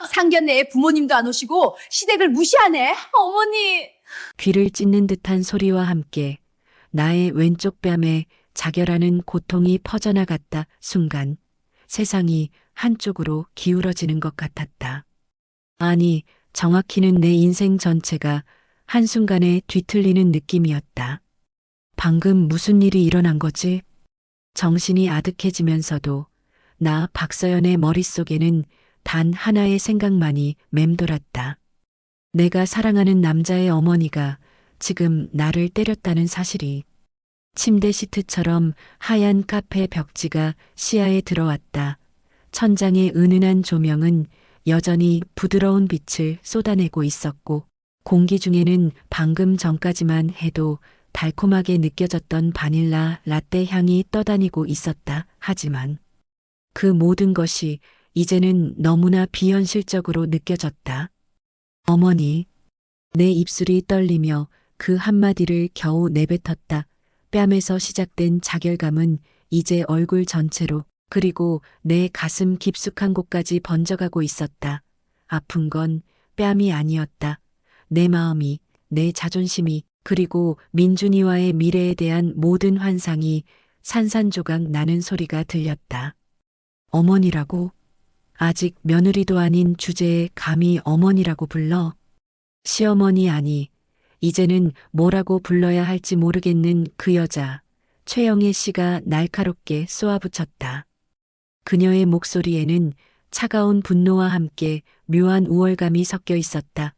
상견례에 부모님도 안 오시고 시댁을 무시하네. 어머니. 귀를 찢는 듯한 소리와 함께 나의 왼쪽 뺨에 자결하는 고통이 퍼져나갔다. 순간 세상이 한쪽으로 기울어지는 것 같았다. 아니, 정확히는 내 인생 전체가 한순간에 뒤틀리는 느낌이었다. 방금 무슨 일이 일어난 거지? 정신이 아득해지면서도 나 박서연의 머릿속에는 단 하나의 생각만이 맴돌았다. 내가 사랑하는 남자의 어머니가 지금 나를 때렸다는 사실이. 침대 시트처럼 하얀 카페 벽지가 시야에 들어왔다. 천장의 은은한 조명은 여전히 부드러운 빛을 쏟아내고 있었고, 공기 중에는 방금 전까지만 해도 달콤하게 느껴졌던 바닐라 라떼 향이 떠다니고 있었다. 하지만 그 모든 것이 이제는 너무나 비현실적으로 느껴졌다. 어머니. 내 입술이 떨리며 그 한마디를 겨우 내뱉었다. 뺨에서 시작된 자결감은 이제 얼굴 전체로, 그리고 내 가슴 깊숙한 곳까지 번져가고 있었다. 아픈 건 뺨이 아니었다. 내 마음이, 내 자존심이, 그리고 민준이와의 미래에 대한 모든 환상이 산산조각 나는 소리가 들렸다. 어머니라고? 아직 며느리도 아닌 주제에 감히 어머니라고 불러? 시어머니 아니, 이제는 뭐라고 불러야 할지 모르겠는 그 여자, 최영애 씨가 날카롭게 쏘아붙였다. 그녀의 목소리에는 차가운 분노와 함께 묘한 우월감이 섞여 있었다.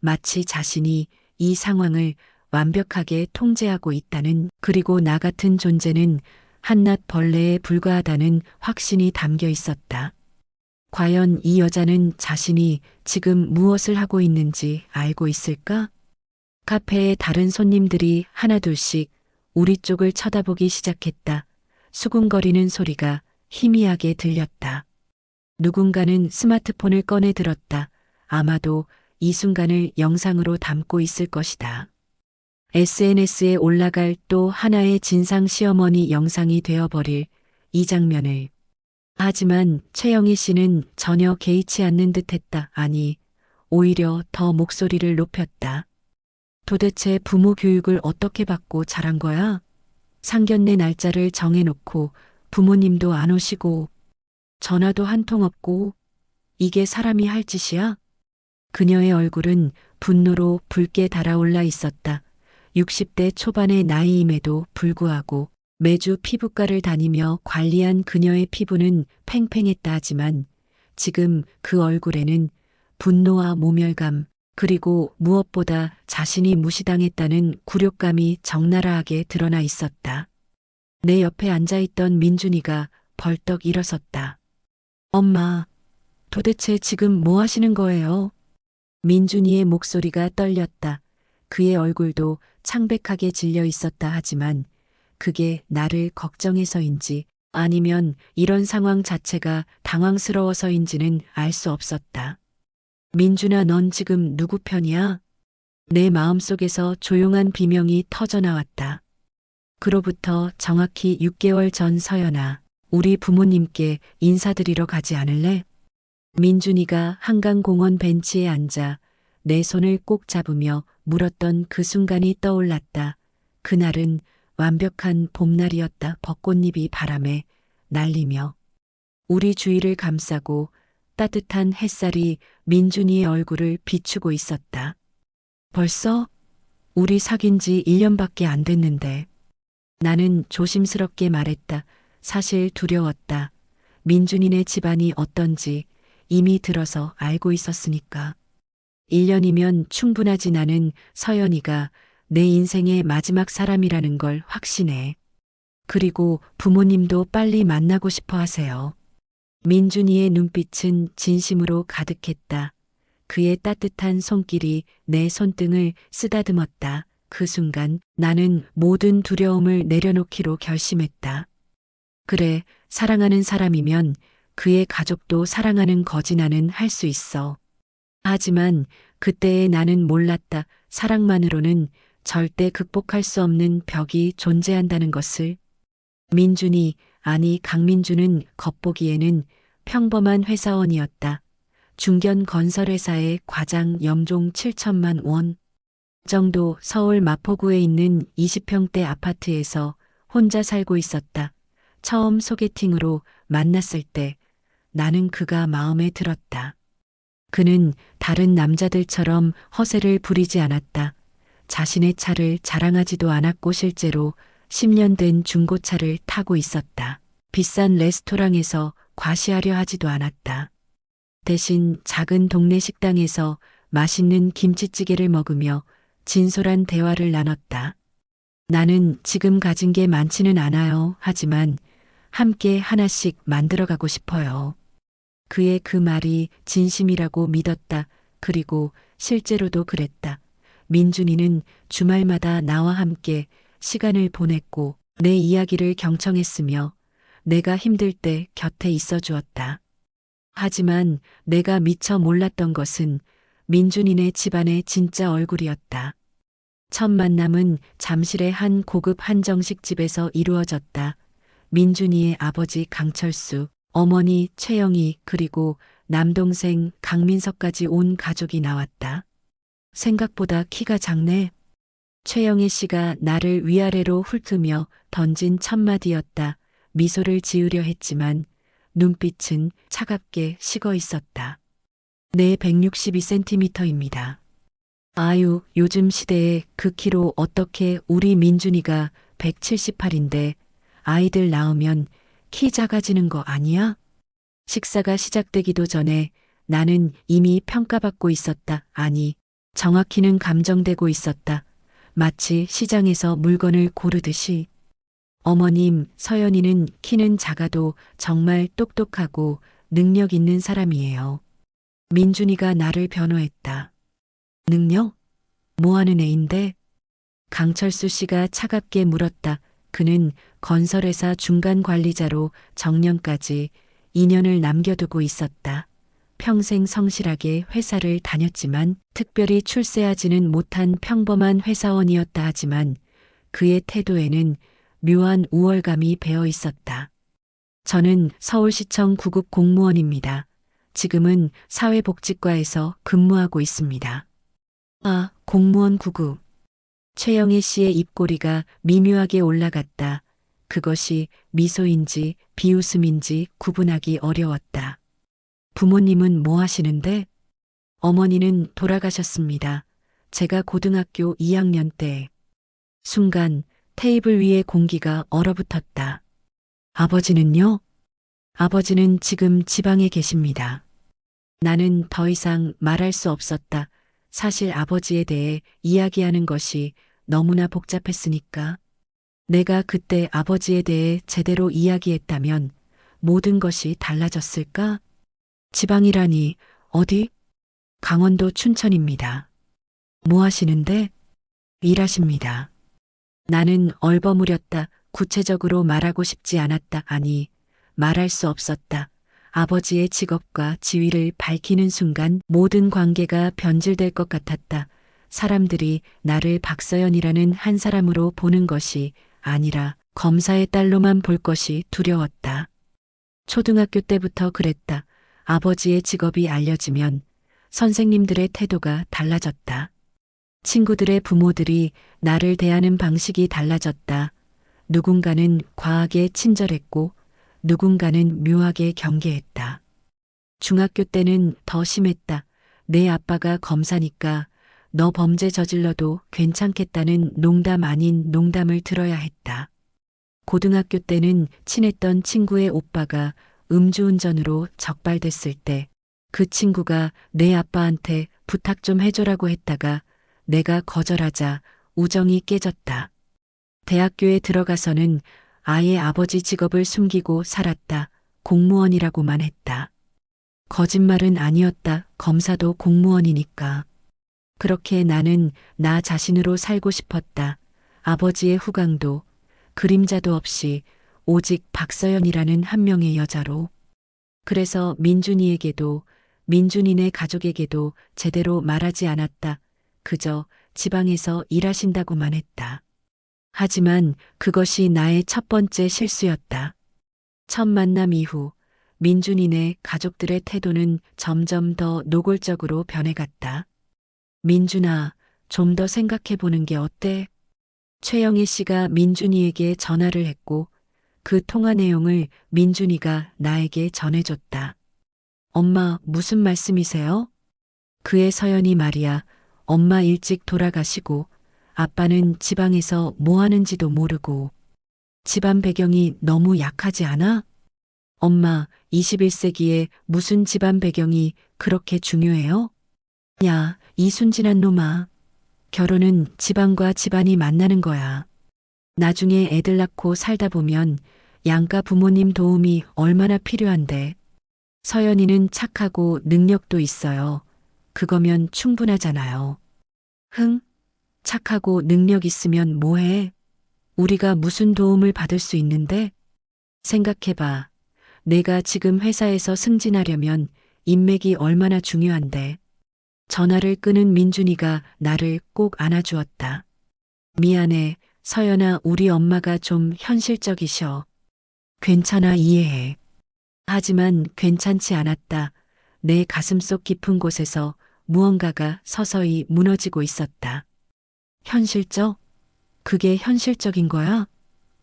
마치 자신이 이 상황을 완벽하게 통제하고 있다는, 그리고 나 같은 존재는 한낱 벌레에 불과하다는 확신이 담겨 있었다. 과연 이 여자는 자신이 지금 무엇을 하고 있는지 알고 있을까? 카페에 다른 손님들이 하나둘씩 우리 쪽을 쳐다보기 시작했다. 수군거리는 소리가 희미하게 들렸다. 누군가는 스마트폰을 꺼내 들었다. 아마도 이 순간을 영상으로 담고 있을 것이다. SNS에 올라갈 또 하나의 진상 시어머니 영상이 되어버릴 이 장면을. 하지만 최영희 씨는 전혀 개의치 않는 듯했다. 아니, 오히려 더 목소리를 높였다. 도대체 부모 교육을 어떻게 받고 자란 거야? 상견례 날짜를 정해놓고 부모님도 안 오시고 전화도 한 통 없고, 이게 사람이 할 짓이야? 그녀의 얼굴은 분노로 붉게 달아올라 있었다. 60대 초반의 나이임에도 불구하고 매주 피부과를 다니며 관리한 그녀의 피부는 팽팽했다 하지만 지금 그 얼굴에는 분노와 모멸감, 그리고 무엇보다 자신이 무시당했다는 굴욕감이 적나라하게 드러나 있었다. 내 옆에 앉아있던 민준이가 벌떡 일어섰다. 엄마, 도대체 지금 뭐 하시는 거예요? 민준이의 목소리가 떨렸다. 그의 얼굴도 창백하게 질려 있었다 하지만 그게 나를 걱정해서인지 아니면 이런 상황 자체가 당황스러워서인지는 알 수 없었다. 민준아, 넌 지금 누구 편이야? 내 마음속에서 조용한 비명이 터져나왔다. 그로부터 정확히 6개월 전 서연아, 우리 부모님께 인사드리러 가지 않을래? 민준이가 한강공원 벤치에 앉아 내 손을 꼭 잡으며 물었던 그 순간이 떠올랐다. 그날은 완벽한 봄날이었다. 벚꽃잎이 바람에 날리며 우리 주위를 감싸고 따뜻한 햇살이 민준이의 얼굴을 비추고 있었다. 벌써? 우리 사귄 지 1년밖에 안 됐는데. 나는 조심스럽게 말했다. 사실 두려웠다. 민준이네 집안이 어떤지 이미 들어서 알고 있었으니까. 1년이면 충분하지. 나는 서연이가 내 인생의 마지막 사람이라는 걸 확신해. 그리고 부모님도 빨리 만나고 싶어 하세요. 민준이의 눈빛은 진심으로 가득했다. 그의 따뜻한 손길이 내 손등을 쓰다듬었다. 그 순간 나는 모든 두려움을 내려놓기로 결심했다. 그래, 사랑하는 사람이면 그의 가족도 사랑하는 거지. 나는 할 수 있어. 하지만 그때의 나는 몰랐다. 사랑만으로는 절대 극복할 수 없는 벽이 존재한다는 것을. 민준이, 아니 강민준은 겉보기에는 평범한 회사원이었다. 중견 건설회사의 과장 연봉 7천만 원 정도 서울 마포구에 있는 20평대 아파트에서 혼자 살고 있었다. 처음 소개팅으로 만났을 때 나는 그가 마음에 들었다. 그는 다른 남자들처럼 허세를 부리지 않았다. 자신의 차를 자랑하지도 않았고 실제로 10년 된 중고차를 타고 있었다. 비싼 레스토랑에서 과시하려 하지도 않았다. 대신 작은 동네 식당에서 맛있는 김치찌개를 먹으며 진솔한 대화를 나눴다. 나는 지금 가진 게 많지는 않아요. 하지만 함께 하나씩 만들어가고 싶어요. 그의 그 말이 진심이라고 믿었다. 그리고 실제로도 그랬다. 민준이는 주말마다 나와 함께 시간을 보냈고 내 이야기를 경청했으며 내가 힘들 때 곁에 있어 주었다. 하지만 내가 미처 몰랐던 것은 민준이네 집안의 진짜 얼굴이었다. 첫 만남은 잠실의 한 고급 한정식 집에서 이루어졌다. 민준이의 아버지 강철수, 어머니 최영희 그리고 남동생 강민석까지 온 가족이 나왔다. 생각보다 키가 작네. 최영희 씨가 나를 위아래로 훑으며 던진 첫 마디였다. 미소를 지으려 했지만 눈빛은 차갑게 식어 있었다. 내 162cm입니다. 아유, 요즘 시대에 그 키로 어떻게 우리 민준이가 178인데 아이들 낳으면 키 작아지는 거 아니야? 식사가 시작되기도 전에 나는 이미 평가받고 있었다. 아니, 정확히는 감정되고 있었다. 마치 시장에서 물건을 고르듯이. 어머님, 서연이는 키는 작아도 정말 똑똑하고 능력 있는 사람이에요. 민준이가 나를 변호했다. 능력? 뭐 하는 애인데? 강철수 씨가 차갑게 물었다. 그는 건설회사 중간 관리자로 정년까지 2년을 남겨두고 있었다. 평생 성실하게 회사를 다녔지만 특별히 출세하지는 못한 평범한 회사원이었다 하지만 그의 태도에는 묘한 우월감이 배어 있었다. 저는 서울시청 구급 공무원입니다. 지금은 사회복지과에서 근무하고 있습니다. 아, 공무원 구급. 최영애 씨의 입꼬리가 미묘하게 올라갔다. 그것이 미소인지 비웃음인지 구분하기 어려웠다. 부모님은 뭐 하시는데? 어머니는 돌아가셨습니다. 제가 고등학교 2학년 때. 순간 테이블 위에 공기가 얼어붙었다. 아버지는요? 아버지는 지금 지방에 계십니다. 나는 더 이상 말할 수 없었다. 사실 아버지에 대해 이야기하는 것이 너무나 복잡했으니까. 내가 그때 아버지에 대해 제대로 이야기했다면 모든 것이 달라졌을까? 지방이라니 어디? 강원도 춘천입니다. 뭐 하시는데? 일하십니다. 나는 얼버무렸다. 구체적으로 말하고 싶지 않았다. 아니, 말할 수 없었다. 아버지의 직업과 지위를 밝히는 순간 모든 관계가 변질될 것 같았다. 사람들이 나를 박서연이라는 한 사람으로 보는 것이 아니라 검사의 딸로만 볼 것이 두려웠다. 초등학교 때부터 그랬다. 아버지의 직업이 알려지면 선생님들의 태도가 달라졌다. 친구들의 부모들이 나를 대하는 방식이 달라졌다. 누군가는 과하게 친절했고 누군가는 묘하게 경계했다. 중학교 때는 더 심했다. 내 아빠가 검사니까 너 범죄 저질러도 괜찮겠다는 농담 아닌 농담을 들어야 했다. 고등학교 때는 친했던 친구의 오빠가 음주운전으로 적발됐을 때 그 친구가 내 아빠한테 부탁 좀 해줘라고 했다가 내가 거절하자 우정이 깨졌다. 대학교에 들어가서는 아예 아버지 직업을 숨기고 살았다. 공무원이라고만 했다. 거짓말은 아니었다. 검사도 공무원이니까. 그렇게 나는 나 자신으로 살고 싶었다. 아버지의 후광도 그림자도 없이 오직 박서연이라는 한 명의 여자로. 그래서 민준이에게도 민준이네 가족에게도 제대로 말하지 않았다. 그저 지방에서 일하신다고만 했다. 하지만 그것이 나의 첫 번째 실수였다. 첫 만남 이후 민준이네 가족들의 태도는 점점 더 노골적으로 변해갔다. 민준아, 좀 더 생각해 보는 게 어때? 최영희 씨가 민준이에게 전화를 했고 그 통화 내용을 민준이가 나에게 전해줬다. 엄마, 무슨 말씀이세요? 그의 서연이 말이야. 엄마 일찍 돌아가시고 아빠는 지방에서 뭐 하는지도 모르고 집안 배경이 너무 약하지 않아? 엄마, 21세기에 무슨 집안 배경이 그렇게 중요해요? 야, 이 순진한 놈아. 결혼은 집안과 집안이 만나는 거야. 나중에 애들 낳고 살다 보면 양가 부모님 도움이 얼마나 필요한데. 서연이는 착하고 능력도 있어요. 그거면 충분하잖아요. 흥? 착하고 능력 있으면 뭐해? 우리가 무슨 도움을 받을 수 있는데? 생각해봐. 내가 지금 회사에서 승진하려면 인맥이 얼마나 중요한데. 전화를 끄는 민준이가 나를 꼭 안아주었다. 미안해, 서연아, 우리 엄마가 좀 현실적이셔. 괜찮아, 이해해. 하지만 괜찮지 않았다. 내 가슴속 깊은 곳에서 무언가가 서서히 무너지고 있었다. 현실적? 그게 현실적인 거야?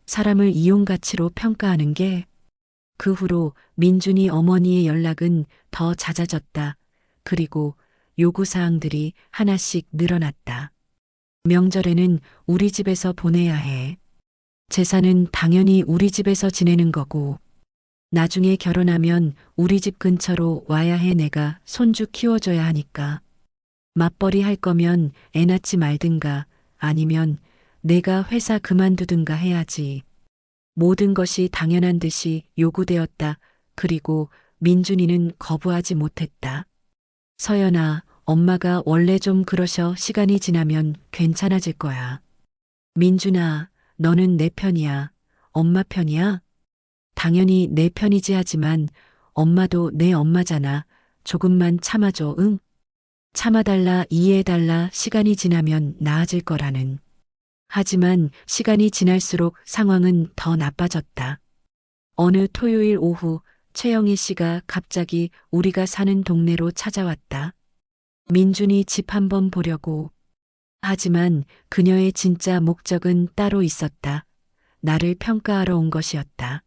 사람을 이용 가치로 평가하는 게. 그 후로 민준이 어머니의 연락은 더 잦아졌다. 그리고 요구사항들이 하나씩 늘어났다. 명절에는 우리 집에서 보내야 해. 제사는 당연히 우리 집에서 지내는 거고. 나중에 결혼하면 우리 집 근처로 와야 해. 내가 손주 키워줘야 하니까. 맞벌이 할 거면 애 낳지 말든가 아니면 내가 회사 그만두든가 해야지. 모든 것이 당연한 듯이 요구되었다. 그리고 민준이는 거부하지 못했다. 서연아, 엄마가 원래 좀 그러셔. 시간이 지나면 괜찮아질 거야. 민준아, 너는 내 편이야. 엄마 편이야? 당연히 내 편이지 하지만 엄마도 내 엄마잖아. 조금만 참아줘, 응? 참아달라, 이해해달라, 시간이 지나면 나아질 거라는. 하지만 시간이 지날수록 상황은 더 나빠졌다. 어느 토요일 오후 최영희 씨가 갑자기 우리가 사는 동네로 찾아왔다. 민준이 집 한번 보려고. 하지만 그녀의 진짜 목적은 따로 있었다. 나를 평가하러 온 것이었다.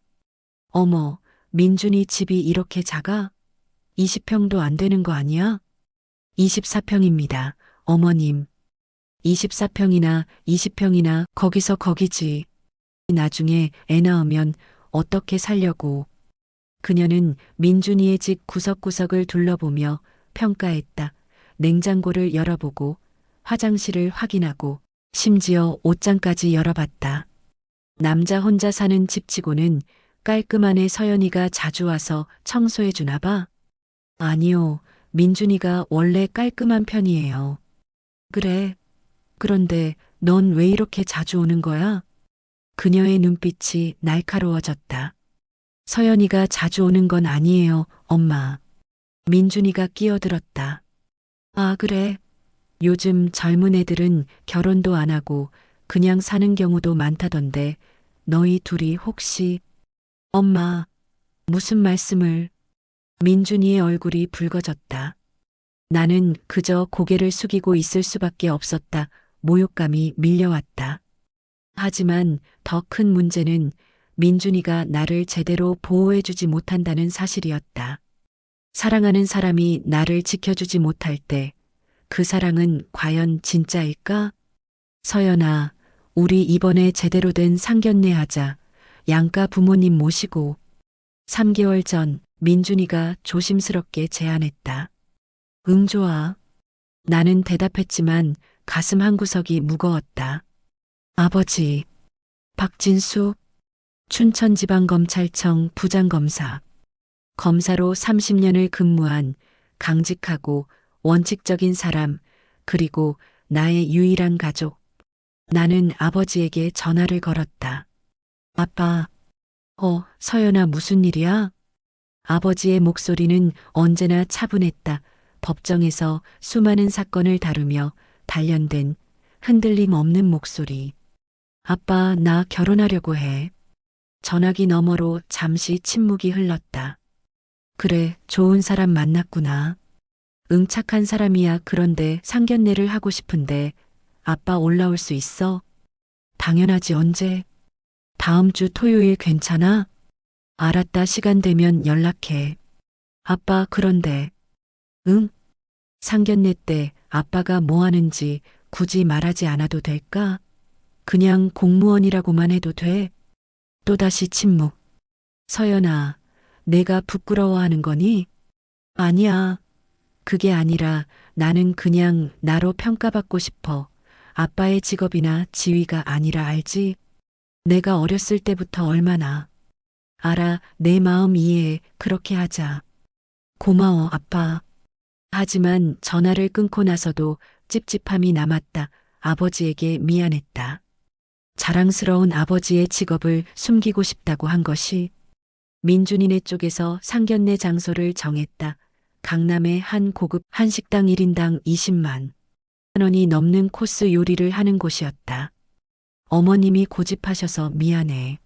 어머, 민준이 집이 이렇게 작아? 20평도 안 되는 거 아니야? 24평입니다, 어머님. 24평이나 20평이나 거기서 거기지. 나중에 애 낳으면 어떻게 살려고. 그녀는 민준이의 집 구석구석을 둘러보며 평가했다. 냉장고를 열어보고 화장실을 확인하고 심지어 옷장까지 열어봤다. 남자 혼자 사는 집치고는 깔끔한 애. 서연이가 자주 와서 청소해 주나 봐? 아니요, 민준이가 원래 깔끔한 편이에요. 그래. 그런데 넌 왜 이렇게 자주 오는 거야? 그녀의 눈빛이 날카로워졌다. 서연이가 자주 오는 건 아니에요, 엄마. 민준이가 끼어들었다. 아, 그래. 요즘 젊은 애들은 결혼도 안 하고 그냥 사는 경우도 많다던데 너희 둘이 혹시. 엄마, 무슨 말씀을. 민준이의 얼굴이 붉어졌다. 나는 그저 고개를 숙이고 있을 수밖에 없었다. 모욕감이 밀려왔다. 하지만 더 큰 문제는 민준이가 나를 제대로 보호해주지 못한다는 사실이었다. 사랑하는 사람이 나를 지켜주지 못할 때 그 사랑은 과연 진짜일까? 서연아, 우리 이번에 제대로 된 상견례 하자. 양가 부모님 모시고. 3개월 전 민준이가 조심스럽게 제안했다. 응, 좋아. 나는 대답했지만 가슴 한구석이 무거웠다. 아버지, 박진수, 춘천지방검찰청 부장검사. 검사로 30년을 근무한 강직하고 원칙적인 사람, 그리고 나의 유일한 가족. 나는 아버지에게 전화를 걸었다. 아빠, 서연아, 무슨 일이야? 아버지의 목소리는 언제나 차분했다. 법정에서 수많은 사건을 다루며 단련된 흔들림 없는 목소리. 아빠, 나 결혼하려고 해. 전화기 너머로 잠시 침묵이 흘렀다. 그래, 좋은 사람 만났구나. 응, 착한 사람이야. 그런데 상견례를 하고 싶은데 아빠 올라올 수 있어? 당연하지. 언제? 다음 주 토요일 괜찮아? 알았다. 시간 되면 연락해. 아빠, 그런데. 응? 상견례 때 아빠가 뭐 하는지 굳이 말하지 않아도 될까? 그냥 공무원이라고만 해도 돼? 또다시 침묵. 서연아, 내가 부끄러워하는 거니? 아니야. 그게 아니라 나는 그냥 나로 평가받고 싶어. 아빠의 직업이나 지위가 아니라 알지? 내가 어렸을 때부터 얼마나. 알아, 내 마음 이해해. 그렇게 하자. 고마워, 아빠. 하지만 전화를 끊고 나서도 찝찝함이 남았다. 아버지에게 미안했다. 자랑스러운 아버지의 직업을 숨기고 싶다고 한 것이. 민준이네 쪽에서 상견례 장소를 정했다. 강남의 한 고급 한식당 1인당 20만 원이 넘는 코스 요리를 하는 곳이었다. 어머님이 고집하셔서 미안해.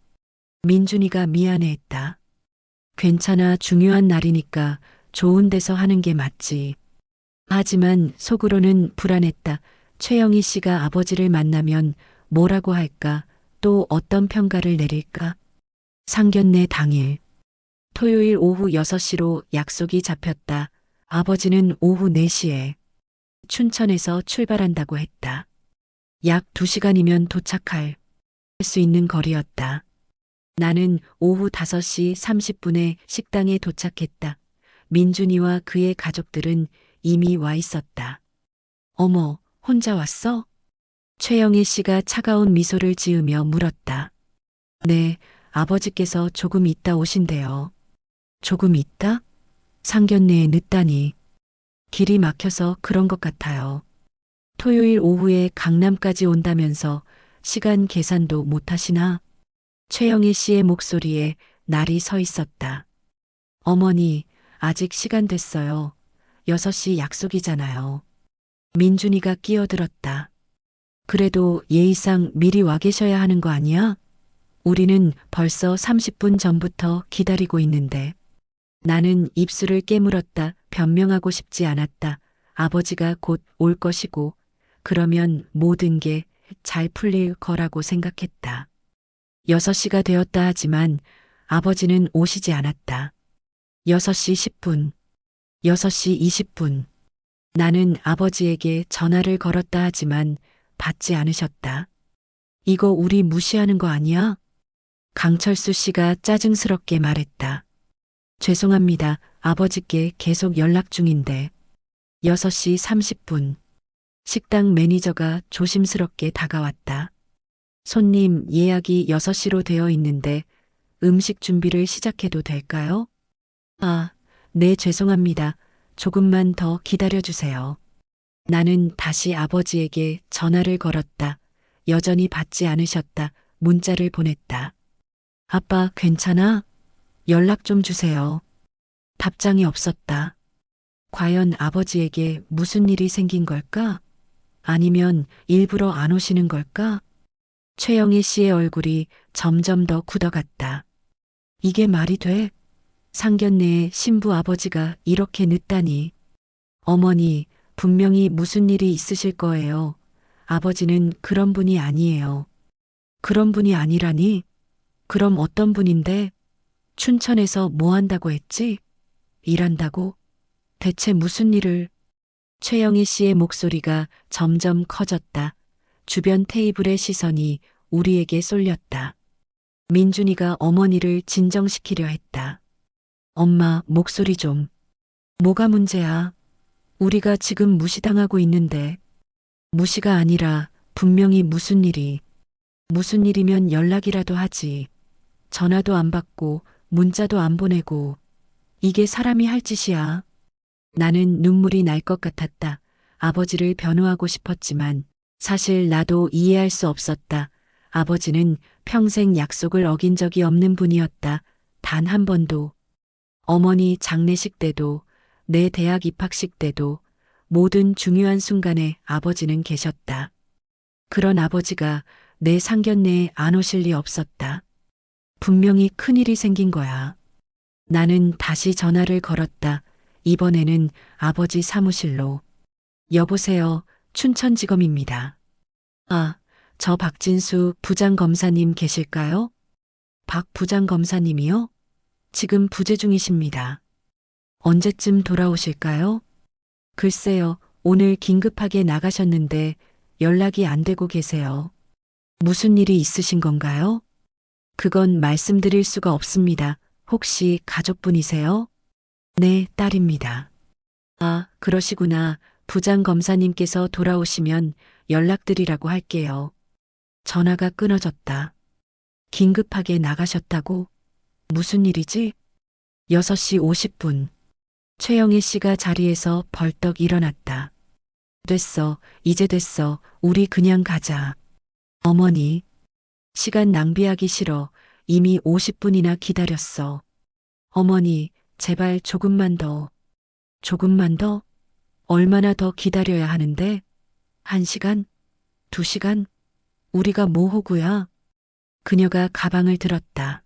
민준이가 미안해했다. 괜찮아, 중요한 날이니까 좋은 데서 하는 게 맞지. 하지만 속으로는 불안했다. 최영희 씨가 아버지를 만나면 뭐라고 할까? 또 어떤 평가를 내릴까? 상견례 당일. 토요일 오후 6시로 약속이 잡혔다. 아버지는 오후 4시에 춘천에서 출발한다고 했다. 약 2시간이면 도착할 수 있는 거리였다. 나는 오후 5시 30분에 식당에 도착했다. 민준이와 그의 가족들은 이미 와 있었다. 어머, 혼자 왔어? 최영애 씨가 차가운 미소를 지으며 물었다. 네, 아버지께서 조금 있다 오신대요. 조금 있다? 상견례에 늦다니. 길이 막혀서 그런 것 같아요. 토요일 오후에 강남까지 온다면서 시간 계산도 못 하시나? 최영애 씨의 목소리에 날이 서 있었다. 어머니, 아직 시간 됐어요. 6시 약속이잖아요. 민준이가 끼어들었다. 그래도 예의상 미리 와 계셔야 하는 거 아니야? 우리는 벌써 30분 전부터 기다리고 있는데. 나는 입술을 깨물었다. 변명하고 싶지 않았다. 아버지가 곧 올 것이고, 그러면 모든 게 잘 풀릴 거라고 생각했다. 6시가 되었다 하지만 아버지는 오시지 않았다. 6시 10분, 6시 20분. 나는 아버지에게 전화를 걸었다 하지만 받지 않으셨다. 이거 우리 무시하는 거 아니야? 강철수 씨가 짜증스럽게 말했다. 죄송합니다. 아버지께 계속 연락 중인데. 6시 30분. 식당 매니저가 조심스럽게 다가왔다. 손님 예약이 6시로 되어 있는데 음식 준비를 시작해도 될까요? 아, 네, 죄송합니다. 조금만 더 기다려주세요. 나는 다시 아버지에게 전화를 걸었다. 여전히 받지 않으셨다. 문자를 보냈다. 아빠, 괜찮아? 연락 좀 주세요. 답장이 없었다. 과연 아버지에게 무슨 일이 생긴 걸까? 아니면 일부러 안 오시는 걸까? 최영희 씨의 얼굴이 점점 더 굳어갔다. 이게 말이 돼? 상견례에 신부 아버지가 이렇게 늦다니. 어머니, 분명히 무슨 일이 있으실 거예요. 아버지는 그런 분이 아니에요. 그런 분이 아니라니? 그럼 어떤 분인데? 춘천에서 뭐 한다고 했지? 일한다고? 대체 무슨 일을? 최영희 씨의 목소리가 점점 커졌다. 주변 테이블의 시선이 우리에게 쏠렸다. 민준이가 어머니를 진정시키려 했다. 엄마, 목소리 좀. 뭐가 문제야? 우리가 지금 무시당하고 있는데. 무시가 아니라 분명히 무슨 일이. 무슨 일이면 연락이라도 하지. 전화도 안 받고 문자도 안 보내고. 이게 사람이 할 짓이야. 나는 눈물이 날 것 같았다. 아버지를 변호하고 싶었지만 사실 나도 이해할 수 없었다. 아버지는 평생 약속을 어긴 적이 없는 분이었다. 단 한 번도. 어머니 장례식 때도, 내 대학 입학식 때도, 모든 중요한 순간에 아버지는 계셨다. 그런 아버지가 내 상견례에 안 오실 리 없었다. 분명히 큰일이 생긴 거야. 나는 다시 전화를 걸었다. 이번에는 아버지 사무실로. 여보세요. 춘천지검입니다. 아, 저 박진수 부장검사님 계실까요? 박 부장검사님이요? 지금 부재 중이십니다. 언제쯤 돌아오실까요? 글쎄요, 오늘 긴급하게 나가셨는데 연락이 안 되고 계세요. 무슨 일이 있으신 건가요? 그건 말씀드릴 수가 없습니다. 혹시 가족분이세요? 네, 딸입니다. 아, 그러시구나. 부장검사님께서 돌아오시면 연락드리라고 할게요. 전화가 끊어졌다. 긴급하게 나가셨다고? 무슨 일이지? 6시 50분. 최영희 씨가 자리에서 벌떡 일어났다. 됐어, 이제 됐어. 우리 그냥 가자. 어머니, 시간 낭비하기 싫어. 이미 50분이나 기다렸어. 어머니, 제발 조금만 더. 조금만 더? 얼마나 더 기다려야 하는데? 1시간? 2시간? 우리가 뭐 호구야? 그녀가 가방을 들었다.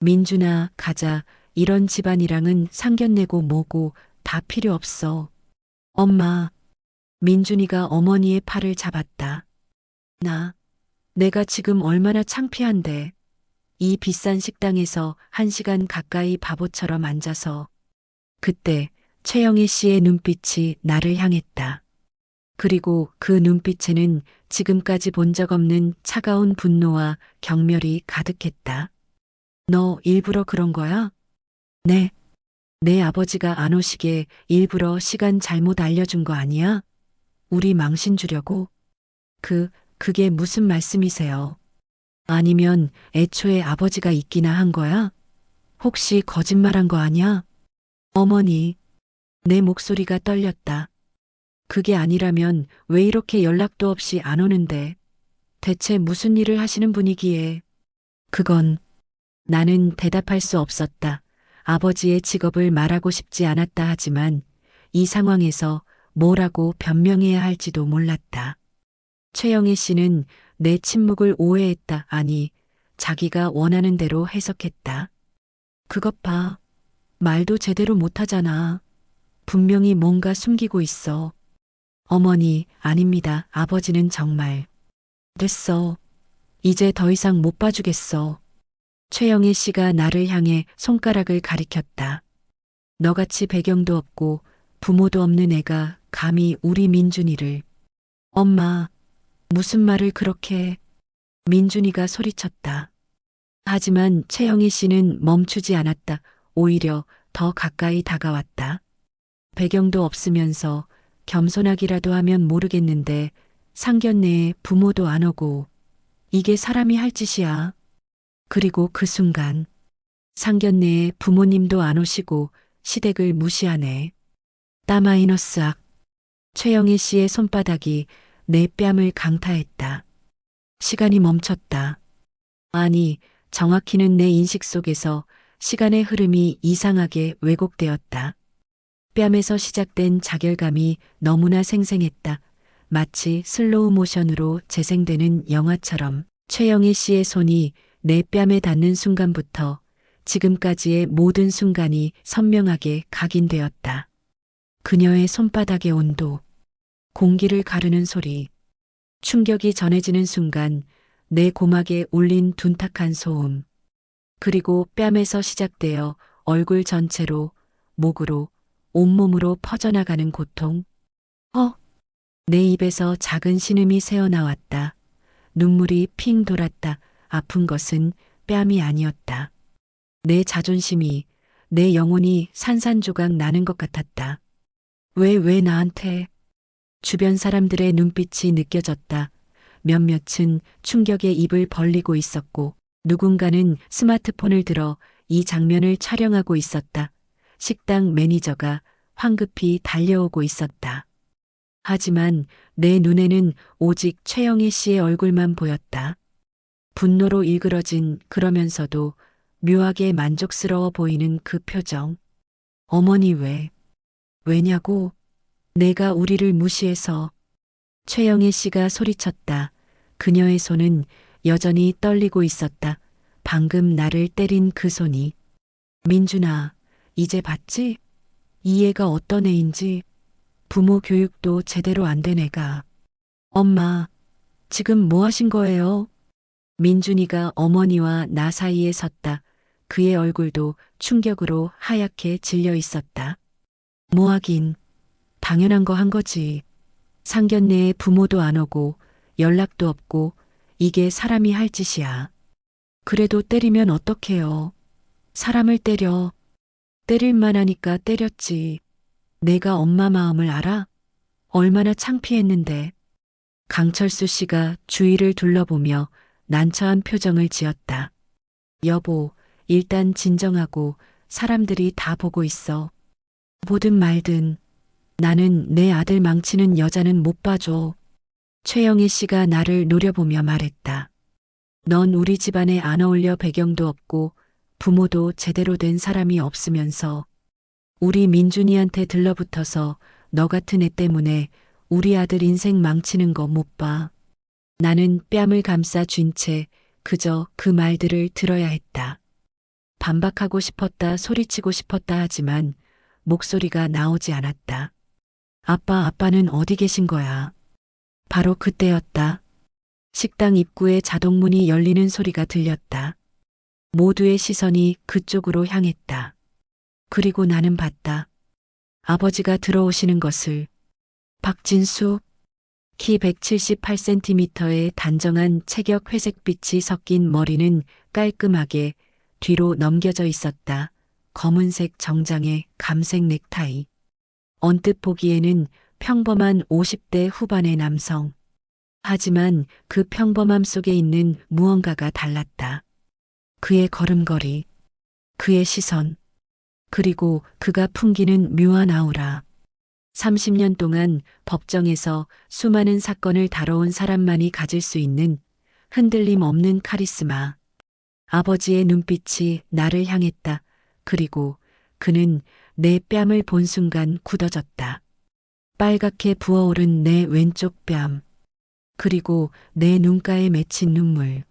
민준아, 가자. 이런 집안이랑은 상견례고 뭐고 다 필요 없어. 엄마. 민준이가 어머니의 팔을 잡았다. 내가 지금 얼마나 창피한데. 이 비싼 식당에서 1시간 가까이 바보처럼 앉아서. 그때 최영희 씨의 눈빛이 나를 향했다. 그리고 그 눈빛에는 지금까지 본 적 없는 차가운 분노와 경멸이 가득했다. 너 일부러 그런 거야? 네. 내 아버지가 안 오시게 일부러 시간 잘못 알려준 거 아니야? 우리 망신 주려고? 그게 무슨 말씀이세요? 아니면 애초에 아버지가 있기나 한 거야? 혹시 거짓말한 거 아니야? 어머니, 내 목소리가 떨렸다. 그게 아니라면 왜 이렇게 연락도 없이 안 오는데? 대체 무슨 일을 하시는 분이기에? 그건 나는 대답할 수 없었다. 아버지의 직업을 말하고 싶지 않았다 하지만 이 상황에서 뭐라고 변명해야 할지도 몰랐다. 최영희 씨는 내 침묵을 오해했다. 아니, 자기가 원하는 대로 해석했다. 그것 봐. 말도 제대로 못하잖아. 분명히 뭔가 숨기고 있어. 어머니, 아닙니다. 아버지는 정말. 됐어. 이제 더 이상 못 봐주겠어. 최영희 씨가 나를 향해 손가락을 가리켰다. 너같이 배경도 없고 부모도 없는 애가 감히 우리 민준이를. 엄마, 무슨 말을 그렇게 해. 민준이가 소리쳤다. 하지만 최영희 씨는 멈추지 않았다. 오히려 더 가까이 다가왔다. 배경도 없으면서 겸손하기라도 하면 모르겠는데 상견례에 부모도 안 오고 이게 사람이 할 짓이야. 그리고 그 순간 상견례에 부모님도 안 오시고 시댁을 무시하네. 따마이너스 악. 최영희 씨의 손바닥이 내 뺨을 강타했다. 시간이 멈췄다. 아니, 정확히는 내 인식 속에서 시간의 흐름이 이상하게 왜곡되었다. 뺨에서 시작된 자결감이 너무나 생생했다. 마치 슬로우 모션으로 재생되는 영화처럼 최영희 씨의 손이 내 뺨에 닿는 순간부터 지금까지의 모든 순간이 선명하게 각인되었다. 그녀의 손바닥의 온도, 공기를 가르는 소리, 충격이 전해지는 순간 내 고막에 울린 둔탁한 소음, 그리고 뺨에서 시작되어 얼굴 전체로, 목으로, 온몸으로 퍼져나가는 고통. 내 입에서 작은 신음이 새어나왔다. 눈물이 핑 돌았다. 아픈 것은 뺨이 아니었다. 내 자존심이, 내 영혼이 산산조각 나는 것 같았다. 왜 나한테? 주변 사람들의 눈빛이 느껴졌다. 몇몇은 충격에 입을 벌리고 있었고 누군가는 스마트폰을 들어 이 장면을 촬영하고 있었다. 식당 매니저가 황급히 달려오고 있었다. 하지만 내 눈에는 오직 최영희 씨의 얼굴만 보였다. 분노로 일그러진 그러면서도 묘하게 만족스러워 보이는 그 표정. 어머니 왜냐고? 내가 우리를 무시해서. 최영희 씨가 소리쳤다. 그녀의 손은 여전히 떨리고 있었다. 방금 나를 때린 그 손이. 민준아, 이제 봤지? 이 애가 어떤 애인지. 부모 교육도 제대로 안 된 애가. 엄마, 지금 뭐 하신 거예요? 민준이가 어머니와 나 사이에 섰다. 그의 얼굴도 충격으로 하얗게 질려 있었다. 뭐 하긴, 당연한 거 한 거지. 상견례에 부모도 안 오고 연락도 없고 이게 사람이 할 짓이야. 그래도 때리면 어떡해요. 사람을 때려. 때릴 만하니까 때렸지. 내가 엄마 마음을 알아? 얼마나 창피했는데. 강철수 씨가 주위를 둘러보며 난처한 표정을 지었다. 여보, 일단 진정하고 사람들이 다 보고 있어. 보든 말든 나는 내 아들 망치는 여자는 못 봐줘. 최영애 씨가 나를 노려보며 말했다. 넌 우리 집안에 안 어울려 배경도 없고 부모도 제대로 된 사람이 없으면서 우리 민준이한테 들러붙어서 너 같은 애 때문에 우리 아들 인생 망치는 거 못 봐. 나는 뺨을 감싸 쥔 채 그저 그 말들을 들어야 했다. 반박하고 싶었다, 소리치고 싶었다 하지만 목소리가 나오지 않았다. 아빠는 어디 계신 거야? 바로 그때였다. 식당 입구에 자동문이 열리는 소리가 들렸다. 모두의 시선이 그쪽으로 향했다. 그리고 나는 봤다. 아버지가 들어오시는 것을. 박진수, 키 178cm의 단정한 체격 회색빛이 섞인 머리는 깔끔하게 뒤로 넘겨져 있었다. 검은색 정장에 감색 넥타이. 언뜻 보기에는 평범한 50대 후반의 남성. 하지만 그 평범함 속에 있는 무언가가 달랐다. 그의 걸음걸이, 그의 시선, 그리고 그가 풍기는 묘한 아우라. 30년 동안 법정에서 수많은 사건을 다뤄온 사람만이 가질 수 있는 흔들림 없는 카리스마. 아버지의 눈빛이 나를 향했다. 그리고 그는 내 뺨을 본 순간 굳어졌다. 빨갛게 부어오른 내 왼쪽 뺨. 그리고 내 눈가에 맺힌 눈물.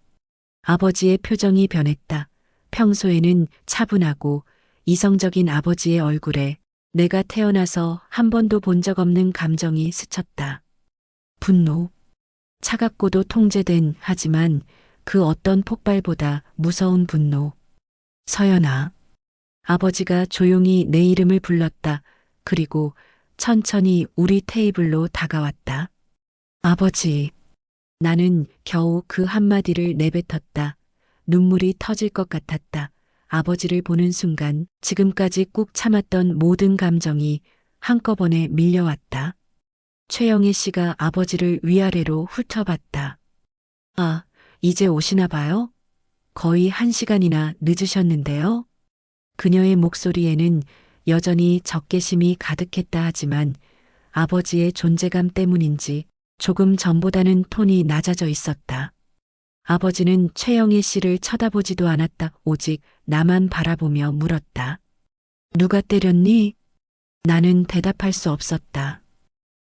아버지의 표정이 변했다. 평소에는 차분하고 이성적인 아버지의 얼굴에 내가 태어나서 한 번도 본 적 없는 감정이 스쳤다. 분노. 차갑고도 통제된 하지만 그 어떤 폭발보다 무서운 분노. 서연아. 아버지가 조용히 내 이름을 불렀다. 그리고 천천히 우리 테이블로 다가왔다. 아버지. 나는 겨우 그 한마디를 내뱉었다. 눈물이 터질 것 같았다. 아버지를 보는 순간 지금까지 꾹 참았던 모든 감정이 한꺼번에 밀려왔다. 최영애 씨가 아버지를 위아래로 훑어봤다. 아, 이제 오시나 봐요? 거의 1시간이나 늦으셨는데요? 그녀의 목소리에는 여전히 적개심이 가득했다 하지만 아버지의 존재감 때문인지 조금 전보다는 톤이 낮아져 있었다. 아버지는 최영애 씨를 쳐다보지도 않았다. 오직 나만 바라보며 물었다. 누가 때렸니? 나는 대답할 수 없었다.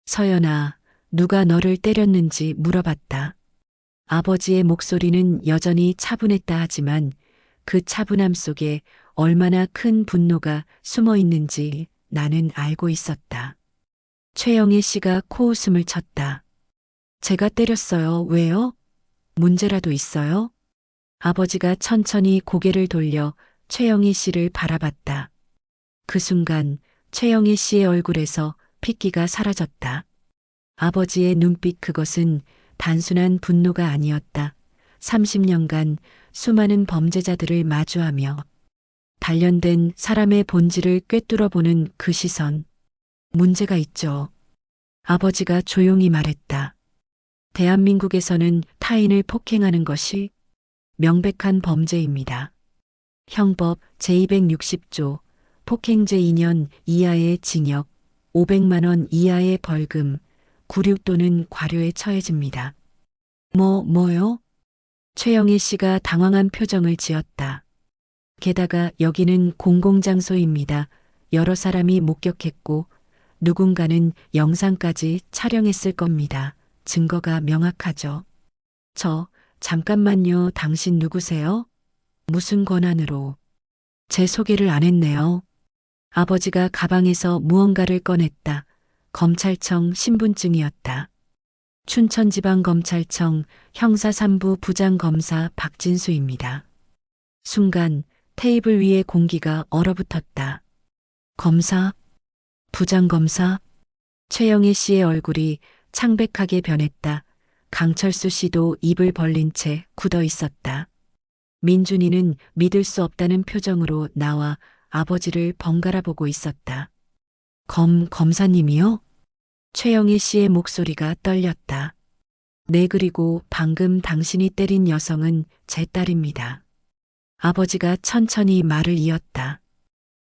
서연아, 누가 너를 때렸는지 물어봤다. 아버지의 목소리는 여전히 차분했다 하지만 그 차분함 속에 얼마나 큰 분노가 숨어 있는지 나는 알고 있었다. 최영애 씨가 코웃음을 쳤다. 제가 때렸어요. 왜요? 문제라도 있어요? 아버지가 천천히 고개를 돌려 최영희 씨를 바라봤다. 그 순간 최영희 씨의 얼굴에서 핏기가 사라졌다. 아버지의 눈빛 그것은 단순한 분노가 아니었다. 30년간 수많은 범죄자들을 마주하며 단련된 사람의 본질을 꿰뚫어보는 그 시선. 문제가 있죠. 아버지가 조용히 말했다. 대한민국에서는 타인을 폭행하는 것이 명백한 범죄입니다. 형법 제260조 폭행죄 2년 이하의 징역 500만 원 이하의 벌금, 구류 또는 과료에 처해집니다. 뭐요? 최영애 씨가 당황한 표정을 지었다. 게다가 여기는 공공장소입니다. 여러 사람이 목격했고 누군가는 영상까지 촬영했을 겁니다. 증거가 명확하죠. 잠깐만요. 당신 누구세요? 무슨 권한으로? 제 소개를 안 했네요. 아버지가 가방에서 무언가를 꺼냈다. 검찰청 신분증이었다. 춘천지방검찰청 형사3부 부장검사 박진수입니다. 순간 테이블 위에 공기가 얼어붙었다. 검사, 부장검사, 최영애 씨의 얼굴이 창백하게 변했다. 강철수 씨도 입을 벌린 채 굳어 있었다. 민준이는 믿을 수 없다는 표정으로 나와 아버지를 번갈아 보고 있었다. 검사님이요? 최영애 씨의 목소리가 떨렸다. 네, 그리고 방금 당신이 때린 여성은 제 딸입니다. 아버지가 천천히 말을 이었다.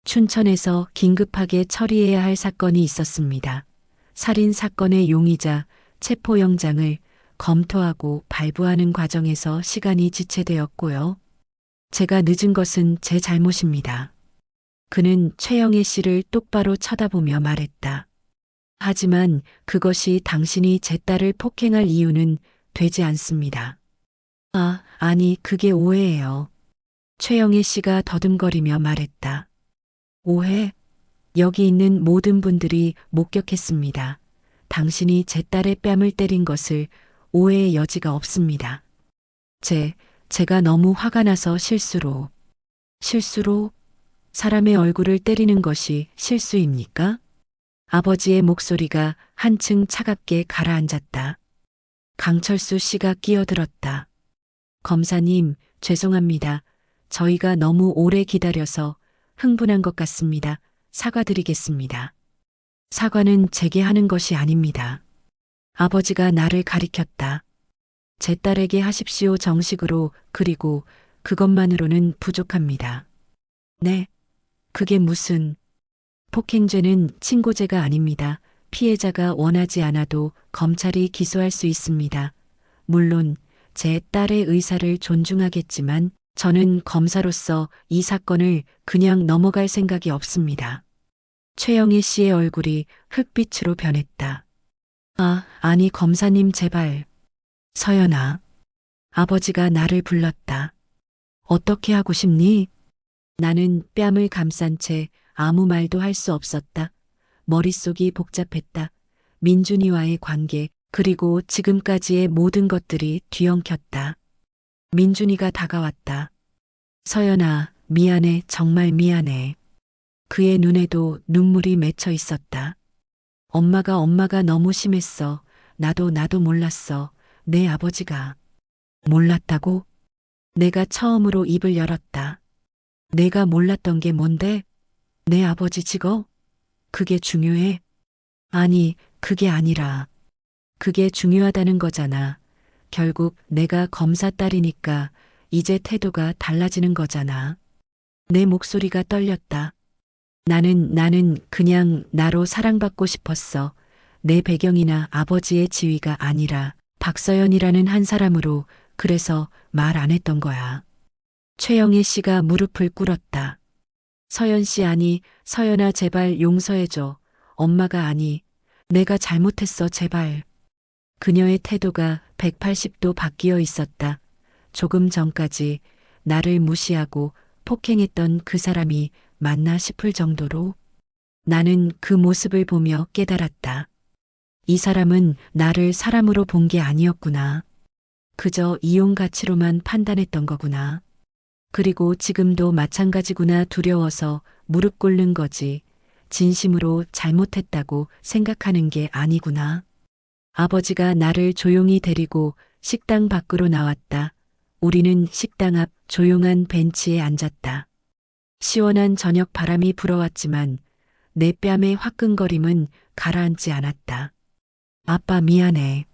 춘천에서 긴급하게 처리해야 할 사건이 있었습니다. 살인 사건의 용의자 체포영장을 검토하고 발부하는 과정에서 시간이 지체되었고요. 제가 늦은 것은 제 잘못입니다. 그는 최영애 씨를 똑바로 쳐다보며 말했다. 하지만 그것이 당신이 제 딸을 폭행할 이유는 되지 않습니다. 아니, 그게 오해예요. 최영애 씨가 더듬거리며 말했다. 오해? 여기 있는 모든 분들이 목격했습니다. 당신이 제 딸의 뺨을 때린 것을 오해의 여지가 없습니다. 제가 너무 화가 나서 실수로? 사람의 얼굴을 때리는 것이 실수입니까? 아버지의 목소리가 한층 차갑게 가라앉았다. 강철수 씨가 끼어들었다. 검사님, 죄송합니다. 저희가 너무 오래 기다려서 흥분한 것 같습니다. 사과드리겠습니다. 사과는 제게 하는 것이 아닙니다. 아버지가 나를 가리켰다. 제 딸에게 하십시오, 정식으로. 그리고 그것만으로는 부족합니다. 네? 그게 무슨... 폭행죄는 친고죄가 아닙니다. 피해자가 원하지 않아도 검찰이 기소할 수 있습니다. 물론 제 딸의 의사를 존중하겠지만 저는 검사로서 이 사건을 그냥 넘어갈 생각이 없습니다. 최영애 씨의 얼굴이 흑빛으로 변했다. 아니, 검사님, 제발. 서연아. 아버지가 나를 불렀다. 어떻게 하고 싶니? 나는 뺨을 감싼 채 아무 말도 할 수 없었다. 머릿속이 복잡했다. 민준이와의 관계, 그리고 지금까지의 모든 것들이 뒤엉켰다. 민준이가 다가왔다. 서연아, 미안해, 정말 미안해. 그의 눈에도 눈물이 맺혀 있었다. 엄마가 너무 심했어. 나도 몰랐어. 내 아버지가. 몰랐다고? 내가 처음으로 입을 열었다. 내가 몰랐던 게 뭔데? 내 아버지 직업? 그게 중요해? 아니, 그게 아니라. 그게 중요하다는 거잖아. 결국 내가 검사 딸이니까 이제 태도가 달라지는 거잖아. 내 목소리가 떨렸다. 나는 그냥 나로 사랑받고 싶었어. 내 배경이나 아버지의 지위가 아니라 박서연이라는 한 사람으로. 그래서 말 안 했던 거야. 최영애 씨가 무릎을 꿇었다. 서연 씨, 아니, 서연아, 제발 용서해줘. 엄마가 아니, 내가 잘못했어, 제발. 그녀의 태도가 180도 바뀌어 있었다. 조금 전까지 나를 무시하고 폭행했던 그 사람이 맞나 싶을 정도로. 나는 그 모습을 보며 깨달았다. 이 사람은 나를 사람으로 본 게 아니었구나. 그저 이용 가치로만 판단했던 거구나. 그리고 지금도 마찬가지구나. 두려워서 무릎 꿇는 거지. 진심으로 잘못했다고 생각하는 게 아니구나. 아버지가 나를 조용히 데리고 식당 밖으로 나왔다. 우리는 식당 앞 조용한 벤치에 앉았다. 시원한 저녁 바람이 불어왔지만 내 뺨의 화끈거림은 가라앉지 않았다. 아빠, 미안해.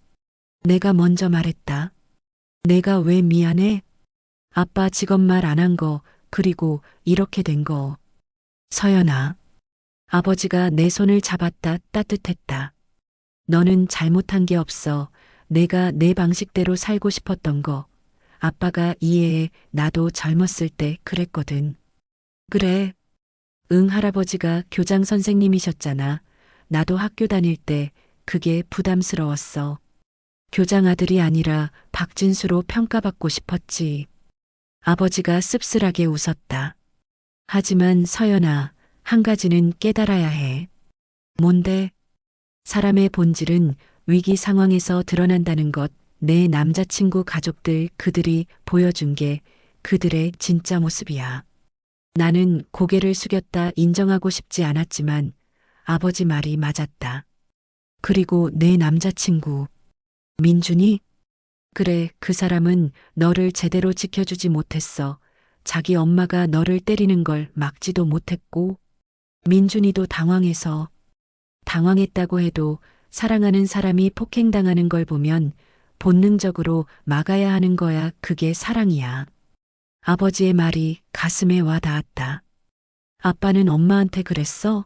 내가 먼저 말했다. 내가 왜 미안해? 아빠 직업 말 안 한 거, 그리고 이렇게 된 거. 서연아. 아버지가 내 손을 잡았다. 따뜻했다. 너는 잘못한 게 없어. 내가 내 방식대로 살고 싶었던 거. 아빠가 이해해. 나도 젊었을 때 그랬거든. 그래. 응, 할아버지가 교장 선생님이셨잖아. 나도 학교 다닐 때 그게 부담스러웠어. 교장 아들이 아니라 박진수로 평가받고 싶었지. 아버지가 씁쓸하게 웃었다. 하지만 서연아, 한 가지는 깨달아야 해. 뭔데? 사람의 본질은 위기 상황에서 드러난다는 것. 내 남자친구 가족들, 그들이 보여준 게 그들의 진짜 모습이야. 나는 고개를 숙였다. 인정하고 싶지 않았지만 아버지 말이 맞았다. 그리고 내 남자친구, 민준이? 그래, 그 사람은 너를 제대로 지켜주지 못했어. 자기 엄마가 너를 때리는 걸 막지도 못했고, 민준이도 당황했다고 해도 사랑하는 사람이 폭행당하는 걸 보면 본능적으로 막아야 하는 거야. 그게 사랑이야. 아버지의 말이 가슴에 와 닿았다. 아빠는 엄마한테 그랬어?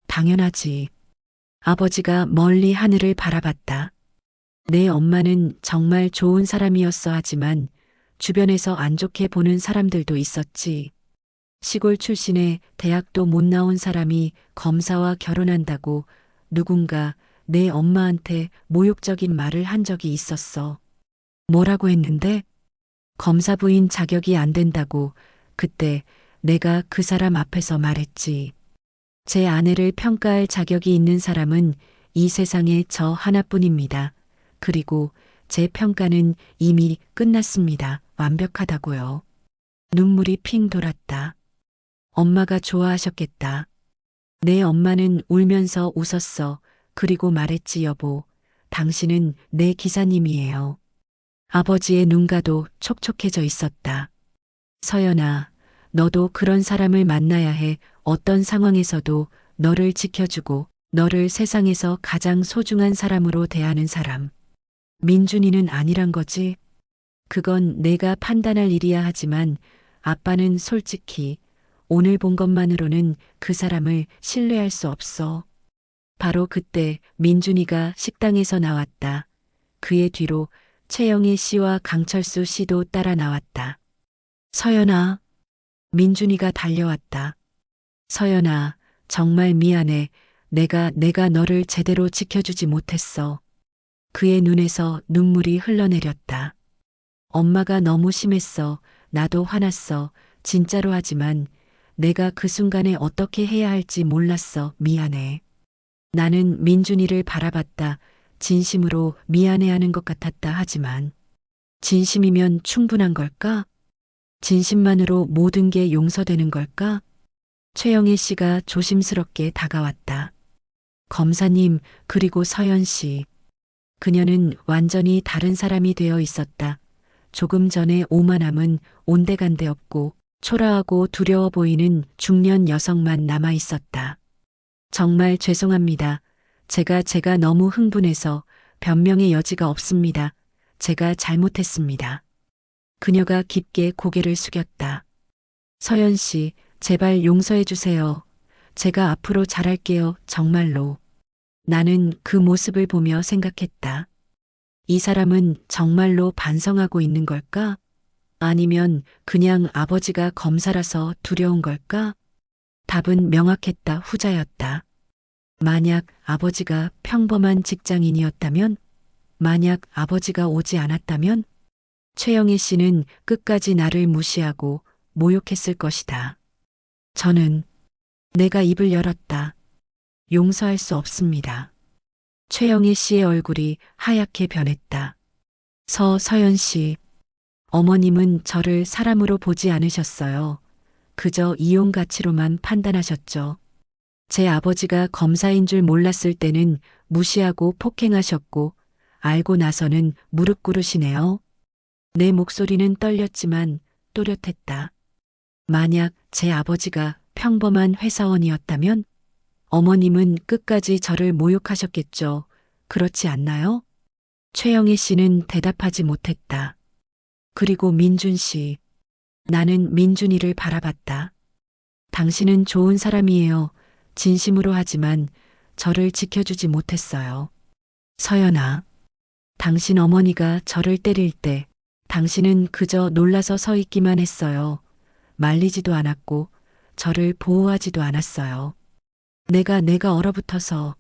당연하지. 아버지가 멀리 하늘을 바라봤다. 내 엄마는 정말 좋은 사람이었어. 하지만 주변에서 안 좋게 보는 사람들도 있었지. 시골 출신의 대학도 못 나온 사람이 검사와 결혼한다고 누군가 내 엄마한테 모욕적인 말을 한 적이 있었어. 뭐라고 했는데? 검사 부인 자격이 안 된다고. 그때 내가 그 사람 앞에서 말했지. 제 아내를 평가할 자격이 있는 사람은 이 세상에 저 하나뿐입니다. 그리고 제 평가는 이미 끝났습니다. 완벽하다고요. 눈물이 핑 돌았다. 엄마가 좋아하셨겠다. 내 엄마는 울면서 웃었어. 그리고 말했지. 여보, 당신은 내 기사님이에요. 아버지의 눈가도 촉촉해져 있었다. 서연아, 너도 그런 사람을 만나야 해. 어떤 상황에서도 너를 지켜주고 너를 세상에서 가장 소중한 사람으로 대하는 사람. 민준이는 아니란 거지. 그건 내가 판단할 일이야. 하지만 아빠는 솔직히 오늘 본 것만으로는 그 사람을 신뢰할 수 없어. 바로 그때 민준이가 식당에서 나왔다. 그의 뒤로 최영애 씨와 강철수 씨도 따라 나왔다. 서연아. 민준이가 달려왔다. 서연아, 정말 미안해. 내가 너를 제대로 지켜주지 못했어. 그의 눈에서 눈물이 흘러내렸다. 엄마가 너무 심했어. 나도 화났어. 진짜로. 하지만 내가 그 순간에 어떻게 해야 할지 몰랐어. 미안해. 나는 민준이를 바라봤다. 진심으로 미안해하는 것 같았다. 하지만 진심이면 충분한 걸까? 진심만으로 모든 게 용서되는 걸까? 최영애 씨가 조심스럽게 다가왔다. 검사님, 그리고 서연 씨. 그녀는 완전히 다른 사람이 되어 있었다. 조금 전에 오만함은 온데간데 없고 초라하고 두려워 보이는 중년 여성만 남아 있었다. 정말 죄송합니다. 제가 너무 흥분해서 변명의 여지가 없습니다. 제가 잘못했습니다. 그녀가 깊게 고개를 숙였다. 서연 씨, 제발 용서해 주세요. 제가 앞으로 잘할게요. 정말로. 나는 그 모습을 보며 생각했다. 이 사람은 정말로 반성하고 있는 걸까? 아니면 그냥 아버지가 검사라서 두려운 걸까? 답은 명확했다. 후자였다. 만약 아버지가 평범한 직장인이었다면? 만약 아버지가 오지 않았다면? 최영애 씨는 끝까지 나를 무시하고 모욕했을 것이다. 저는 내가 입을 열었다. 용서할 수 없습니다. 최영애 씨의 얼굴이 하얗게 변했다. 서연 씨, 어머님은 저를 사람으로 보지 않으셨어요. 그저 이용 가치로만 판단하셨죠. 제 아버지가 검사인 줄 몰랐을 때는 무시하고 폭행하셨고, 알고 나서는 무릎 꿇으시네요. 내 목소리는 떨렸지만 또렷했다. 만약 제 아버지가 평범한 회사원이었다면 어머님은 끝까지 저를 모욕하셨겠죠. 그렇지 않나요? 최영애 씨는 대답하지 못했다. 그리고 민준 씨. 나는 민준이를 바라봤다. 당신은 좋은 사람이에요. 진심으로. 하지만 저를 지켜주지 못했어요. 서연아, 당신 어머니가 저를 때릴 때 당신은 그저 놀라서 서 있기만 했어요. 말리지도 않았고 저를 보호하지도 않았어요. 내가 얼어붙어서.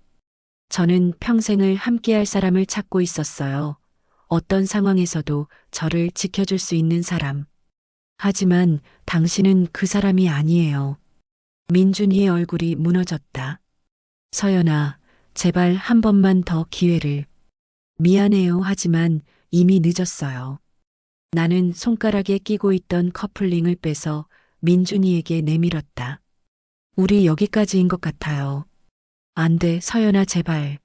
저는 평생을 함께할 사람을 찾고 있었어요. 어떤 상황에서도 저를 지켜줄 수 있는 사람. 하지만 당신은 그 사람이 아니에요. 민준이의 얼굴이 무너졌다. 서연아, 제발 한 번만 더 기회를. 미안해요. 하지만 이미 늦었어요. 나는 손가락에 끼고 있던 커플링을 빼서 민준이에게 내밀었다. 우리 여기까지인 것 같아요. 안 돼, 서연아, 제발.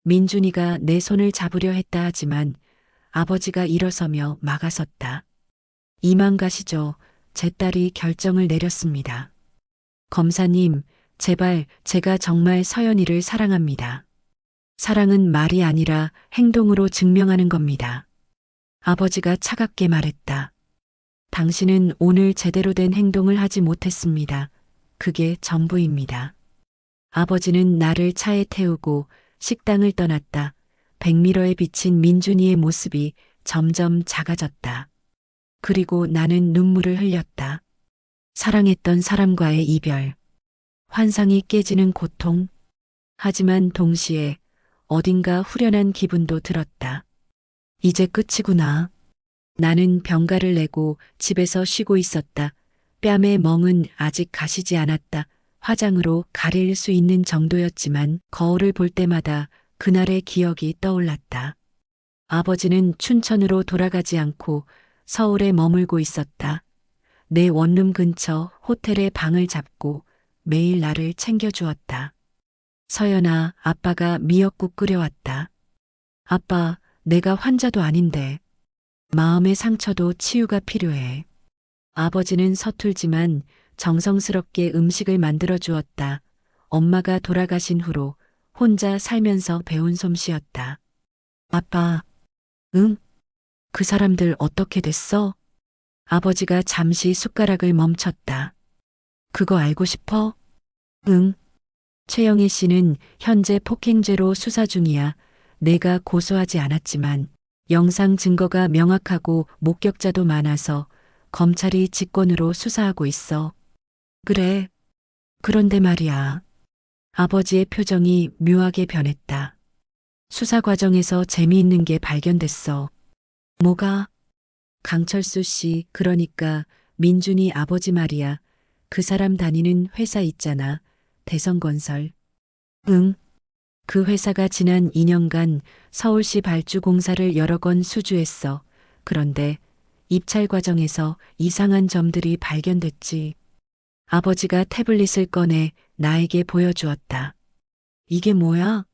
민준이가 내 손을 잡으려 했다 하지만 아버지가 일어서며 막아섰다. 이만 가시죠. 제 딸이 결정을 내렸습니다. 검사님, 제발 제가 정말 서연이를 사랑합니다. 사랑은 말이 아니라 행동으로 증명하는 겁니다. 아버지가 차갑게 말했다. 당신은 오늘 제대로 된 행동을 하지 못했습니다. 그게 전부입니다. 아버지는 나를 차에 태우고 식당을 떠났다. 백미러에 비친 민준이의 모습이 점점 작아졌다. 그리고 나는 눈물을 흘렸다. 사랑했던 사람과의 이별. 환상이 깨지는 고통. 하지만 동시에 어딘가 후련한 기분도 들었다. 이제 끝이구나. 나는 병가를 내고 집에서 쉬고 있었다. 뺨의 멍은 아직 가시지 않았다. 화장으로 가릴 수 있는 정도였지만 거울을 볼 때마다 그날의 기억이 떠올랐다. 아버지는 춘천으로 돌아가지 않고 서울에 머물고 있었다. 내 원룸 근처 호텔에 방을 잡고 매일 나를 챙겨주었다. 서연아, 아빠가 미역국 끓여왔다. 아빠, 내가 환자도 아닌데. 마음의 상처도 치유가 필요해. 아버지는 서툴지만 정성스럽게 음식을 만들어 주었다. 엄마가 돌아가신 후로 혼자 살면서 배운 솜씨였다. 아빠, 응? 그 사람들 어떻게 됐어? 아버지가 잠시 숟가락을 멈췄다. 그거 알고 싶어? 응. 최영희 씨는 현재 폭행죄로 수사 중이야. 내가 고소하지 않았지만 영상 증거가 명확하고 목격자도 많아서 검찰이 직권으로 수사하고 있어. 그래. 그런데 말이야. 아버지의 표정이 묘하게 변했다. 수사 과정에서 재미있는 게 발견됐어. 뭐가? 강철수 씨, 그러니까 민준이 아버지 말이야. 그 사람 다니는 회사 있잖아. 대성건설. 응. 그 회사가 지난 2년간 서울시 발주 공사를 여러 건 수주했어. 그런데 입찰 과정에서 이상한 점들이 발견됐지. 아버지가 태블릿을 꺼내 나에게 보여주었다. 이게 뭐야?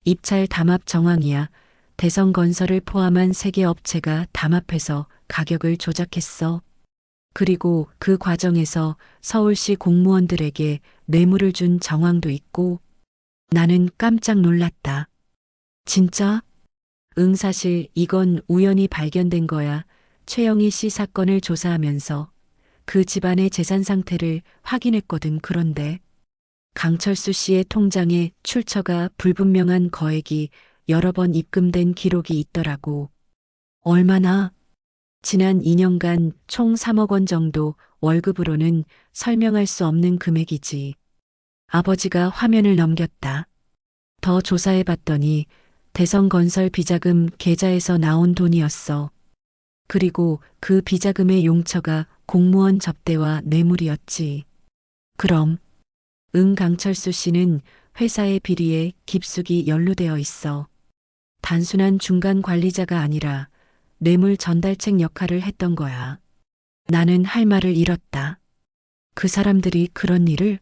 입찰 담합 정황이야. 대성건설을 포함한 3개 업체가 담합해서 가격을 조작했어. 그리고 그 과정에서 서울시 공무원들에게 뇌물을 준 정황도 있고. 나는 깜짝 놀랐다. 진짜? 응, 사실 이건 우연히 발견된 거야. 최영희 씨 사건을 조사하면서 그 집안의 재산 상태를 확인했거든. 그런데 강철수 씨의 통장에 출처가 불분명한 거액이 여러 번 입금된 기록이 있더라고. 얼마나? 지난 2년간 총 3억 원 정도. 월급으로는 설명할 수 없는 금액이지. 아버지가 화면을 넘겼다. 더 조사해 봤더니 대성건설 비자금 계좌에서 나온 돈이었어. 그리고 그 비자금의 용처가 공무원 접대와 뇌물이었지. 그럼 강철수 씨는 회사의 비리에 깊숙이 연루되어 있어. 단순한 중간 관리자가 아니라 뇌물 전달책 역할을 했던 거야. 나는 할 말을 잃었다. 그 사람들이 그런 일을?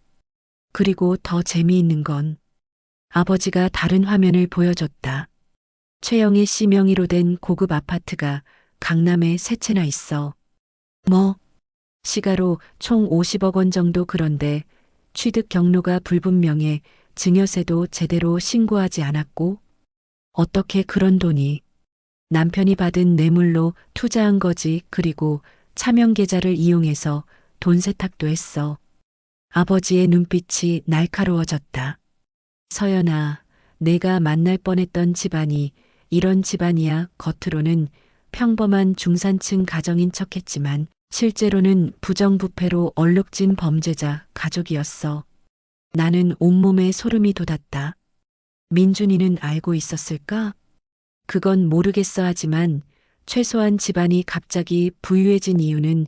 그리고 더 재미있는 건 아버지가 다른 화면을 보여줬다. 최영희 씨 명의로 된 고급 아파트가 강남에 3채나 있어. 뭐? 시가로 총 50억 원 정도. 그런데 취득 경로가 불분명해. 증여세도 제대로 신고하지 않았고. 어떻게 그런 돈이? 남편이 받은 뇌물로 투자한 거지. 그리고 차명 계좌를 이용해서 돈 세탁도 했어. 아버지의 눈빛이 날카로워졌다. 서연아, 내가 만날 뻔했던 집안이 이런 집안이야. 겉으로는 평범한 중산층 가정인 척했지만 실제로는 부정부패로 얼룩진 범죄자 가족이었어. 나는 온몸에 소름이 돋았다. 민준이는 알고 있었을까? 그건 모르겠어. 하지만 최소한 집안이 갑자기 부유해진 이유는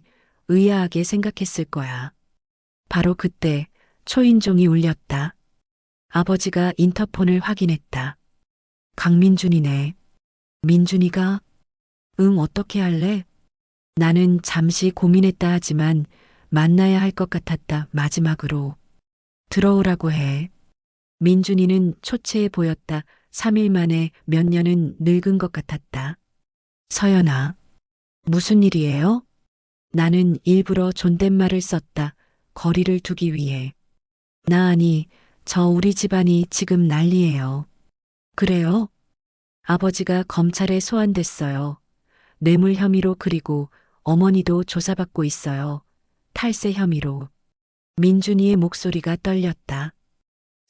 의아하게 생각했을 거야. 바로 그때 초인종이 울렸다. 아버지가 인터폰을 확인했다. 강민준이네. 민준이가? 응, 어떻게 할래? 나는 잠시 고민했다 하지만 만나야 할 것 같았다. 마지막으로. 들어오라고 해. 민준이는 초췌해 보였다. 3일 만에 몇 년은 늙은 것 같았다. 서연아, 무슨 일이에요? 나는 일부러 존댓말을 썼다. 거리를 두기 위해. 아니, 저 우리 집안이 지금 난리예요. 그래요? 아버지가 검찰에 소환됐어요. 뇌물 혐의로 그리고 어머니도 조사받고 있어요. 탈세 혐의로. 민준이의 목소리가 떨렸다.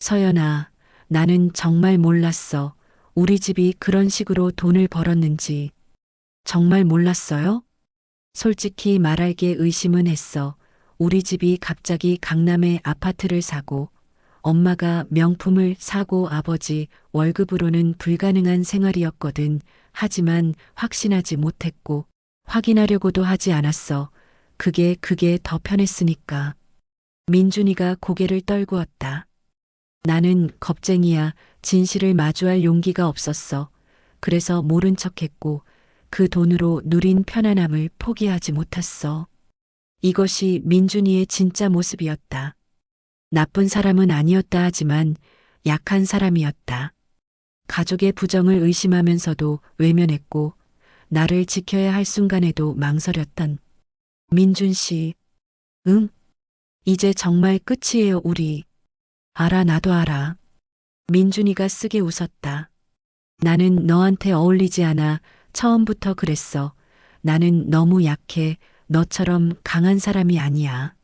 서연아, 나는 정말 몰랐어. 우리 집이 그런 식으로 돈을 벌었는지. 정말 몰랐어요? 솔직히 말할게 의심은 했어. 우리 집이 갑자기 강남에 아파트를 사고 엄마가 명품을 사고 아버지 월급으로는 불가능한 생활이었거든. 하지만 확신하지 못했고 확인하려고도 하지 않았어. 그게 더 편했으니까. 민준이가 고개를 떨구었다. 나는 겁쟁이야. 진실을 마주할 용기가 없었어. 그래서 모른 척했고 그 돈으로 누린 편안함을 포기하지 못했어. 이것이 민준이의 진짜 모습이었다. 나쁜 사람은 아니었다 하지만 약한 사람이었다. 가족의 부정을 의심하면서도 외면했고 나를 지켜야 할 순간에도 망설였던 민준 씨. 응? 이제 정말 끝이에요, 우리. 알아, 나도 알아. 민준이가 쓰게 웃었다. 나는 너한테 어울리지 않아. 처음부터 그랬어. 나는 너무 약해. 너처럼 강한 사람이 아니야.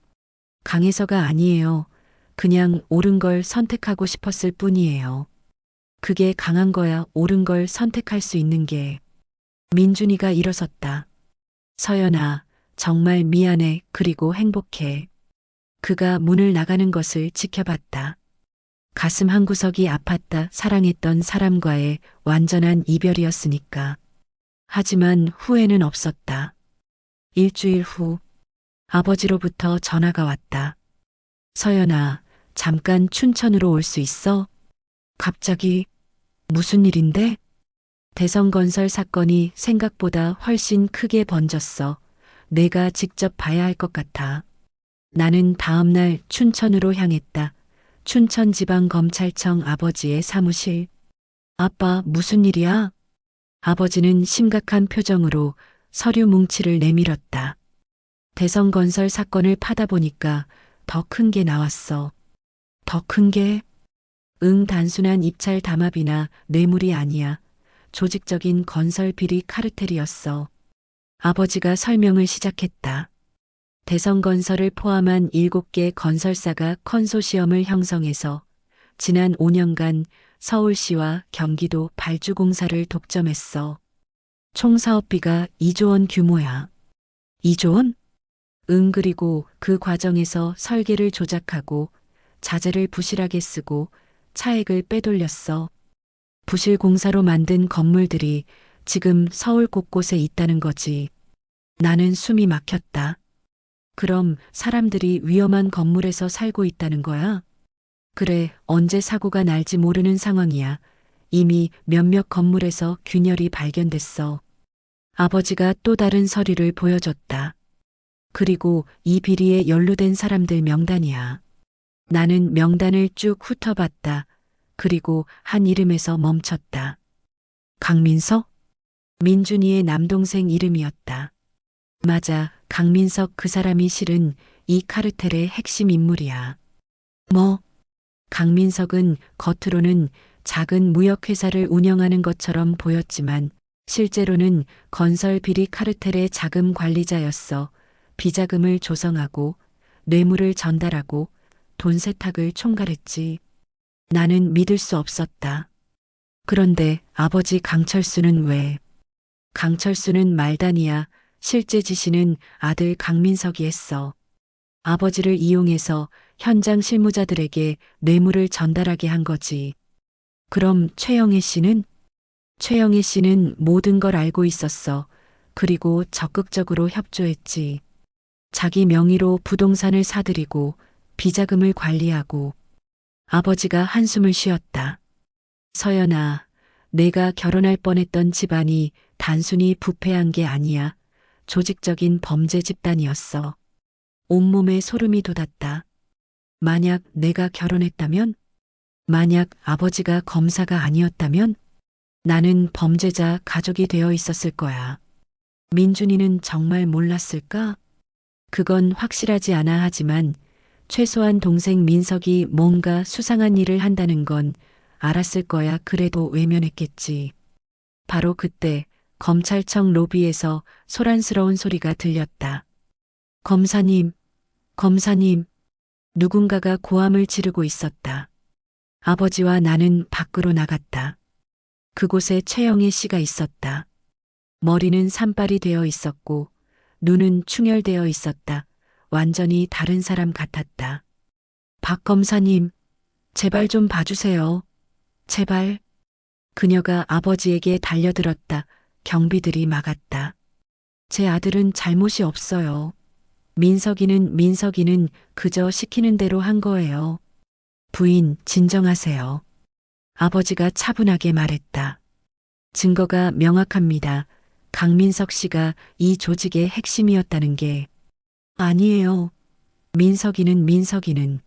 강해서가 아니에요. 그냥 옳은 걸 선택하고 싶었을 뿐이에요. 그게 강한 거야. 옳은 걸 선택할 수 있는 게. 민준이가 일어섰다. 서연아, 정말 미안해. 그리고 행복해. 그가 문을 나가는 것을 지켜봤다. 가슴 한구석이 아팠다. 사랑했던 사람과의 완전한 이별이었으니까. 하지만 후회는 없었다. 일주일 후 아버지로부터 전화가 왔다. 서연아, 잠깐 춘천으로 올 수 있어? 갑자기 무슨 일인데? 대성건설 사건이 생각보다 훨씬 크게 번졌어. 내가 직접 봐야 할 것 같아. 나는 다음 날 춘천으로 향했다. 춘천지방검찰청 아버지의 사무실. 아빠, 무슨 일이야? 아버지는 심각한 표정으로 서류 뭉치를 내밀었다. 대성건설 사건을 파다 보니까 더 큰 게 나왔어. 더 큰 게? 응, 단순한 입찰 담합이나 뇌물이 아니야. 조직적인 건설 비리 카르텔이었어. 아버지가 설명을 시작했다. 대성건설을 포함한 7개 건설사가 컨소시엄을 형성해서 지난 5년간 서울시와 경기도 발주공사를 독점했어. 총 사업비가 2조 원 규모야. 2조 원? 응, 그리고 그 과정에서 설계를 조작하고 자재를 부실하게 쓰고 차액을 빼돌렸어. 부실 공사로 만든 건물들이 지금 서울 곳곳에 있다는 거지. 나는 숨이 막혔다. 그럼 사람들이 위험한 건물에서 살고 있다는 거야? 그래, 언제 사고가 날지 모르는 상황이야. 이미 몇몇 건물에서 균열이 발견됐어. 아버지가 또 다른 서류를 보여줬다. 그리고 이 비리에 연루된 사람들 명단이야. 나는 명단을 쭉 훑어봤다. 그리고 한 이름에서 멈췄다. 강민석? 민준이의 남동생 이름이었다. 맞아, 강민석. 그 사람이 실은 이 카르텔의 핵심 인물이야. 뭐? 강민석은 겉으로는 작은 무역회사를 운영하는 것처럼 보였지만 실제로는 건설 비리 카르텔의 자금 관리자였어. 비자금을 조성하고 뇌물을 전달하고 돈 세탁을 총괄했지. 나는 믿을 수 없었다. 그런데 아버지 강철수는 왜? 강철수는 말단이야. 실제 지시는 아들 강민석이 했어. 아버지를 이용해서 현장 실무자들에게 뇌물을 전달하게 한 거지. 그럼 최영애 씨는? 최영애 씨는 모든 걸 알고 있었어. 그리고 적극적으로 협조했지. 자기 명의로 부동산을 사들이고 비자금을 관리하고. 아버지가 한숨을 쉬었다. 서연아, 내가 결혼할 뻔했던 집안이 단순히 부패한 게 아니야. 조직적인 범죄 집단이었어. 온몸에 소름이 돋았다. 만약 내가 결혼했다면? 만약 아버지가 검사가 아니었다면? 나는 범죄자 가족이 되어 있었을 거야. 민준이는 정말 몰랐을까? 그건 확실하지 않아 하지만 최소한 동생 민석이 뭔가 수상한 일을 한다는 건 알았을 거야. 그래도 외면했겠지. 바로 그때 검찰청 로비에서 소란스러운 소리가 들렸다. 검사님, 검사님. 누군가가 고함을 지르고 있었다. 아버지와 나는 밖으로 나갔다. 그곳에 최영애 씨가 있었다. 머리는 산발이 되어 있었고 눈은 충혈되어 있었다. 완전히 다른 사람 같았다. 박 검사님, 제발 좀 봐주세요. 제발. 그녀가 아버지에게 달려들었다. 경비들이 막았다. 제 아들은 잘못이 없어요. 민석이는 그저 시키는 대로 한 거예요. 부인, 진정하세요. 아버지가 차분하게 말했다. 증거가 명확합니다. 강민석 씨가 이 조직의 핵심이었다는 게. 아니에요. 민석이는.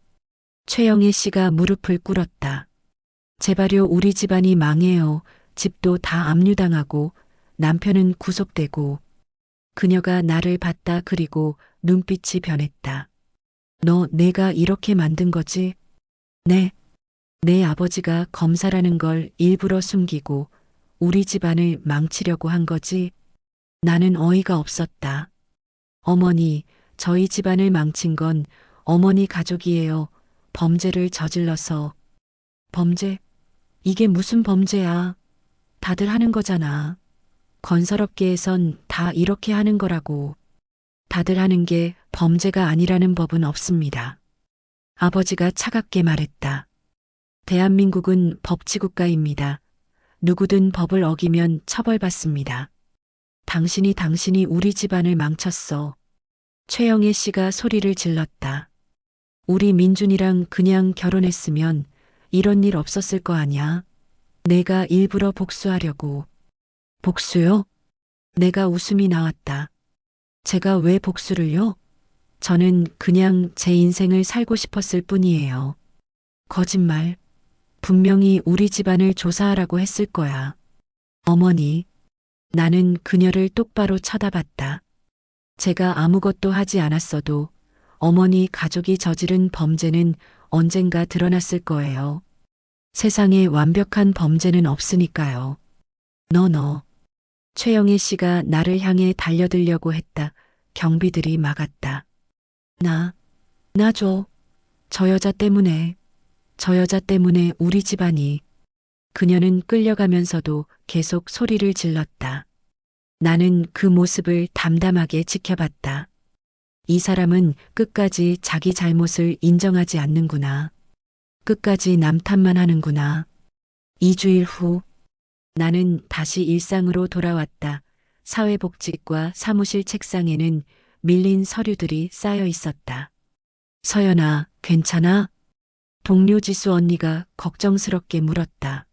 최영애 씨가 무릎을 꿇었다. 제발요, 우리 집안이 망해요. 집도 다 압류당하고 남편은 구속되고. 그녀가 나를 봤다. 그리고 눈빛이 변했다. 너 내가 이렇게 만든 거지? 네. 내 아버지가 검사라는 걸 일부러 숨기고 우리 집안을 망치려고 한 거지? 나는 어이가 없었다. 어머니, 저희 집안을 망친 건 어머니 가족이에요. 범죄를 저질러서. 범죄? 이게 무슨 범죄야? 다들 하는 거잖아. 건설업계에선 다 이렇게 하는 거라고. 다들 하는 게 범죄가 아니라는 법은 없습니다. 아버지가 차갑게 말했다. 대한민국은 법치국가입니다. 누구든 법을 어기면 처벌받습니다. 당신이 우리 집안을 망쳤어. 최영애 씨가 소리를 질렀다. 우리 민준이랑 그냥 결혼했으면 이런 일 없었을 거 아냐? 내가 일부러 복수하려고. 복수요? 내가 웃음이 나왔다. 제가 왜 복수를요? 저는 그냥 제 인생을 살고 싶었을 뿐이에요. 거짓말. 분명히 우리 집안을 조사하라고 했을 거야. 어머니. 나는 그녀를 똑바로 쳐다봤다. 제가 아무것도 하지 않았어도 어머니 가족이 저지른 범죄는 언젠가 드러났을 거예요. 세상에 완벽한 범죄는 없으니까요. 너. 최영애 씨가 나를 향해 달려들려고 했다. 경비들이 막았다. 나 줘. 저 여자 때문에 우리 집안이. 그녀는 끌려가면서도 계속 소리를 질렀다. 나는 그 모습을 담담하게 지켜봤다. 이 사람은 끝까지 자기 잘못을 인정하지 않는구나. 끝까지 남 탓만 하는구나. 2주일 후 나는 다시 일상으로 돌아왔다. 사회복지과 사무실 책상에는 밀린 서류들이 쌓여 있었다. 서연아, 괜찮아? 동료 지수 언니가 걱정스럽게 물었다.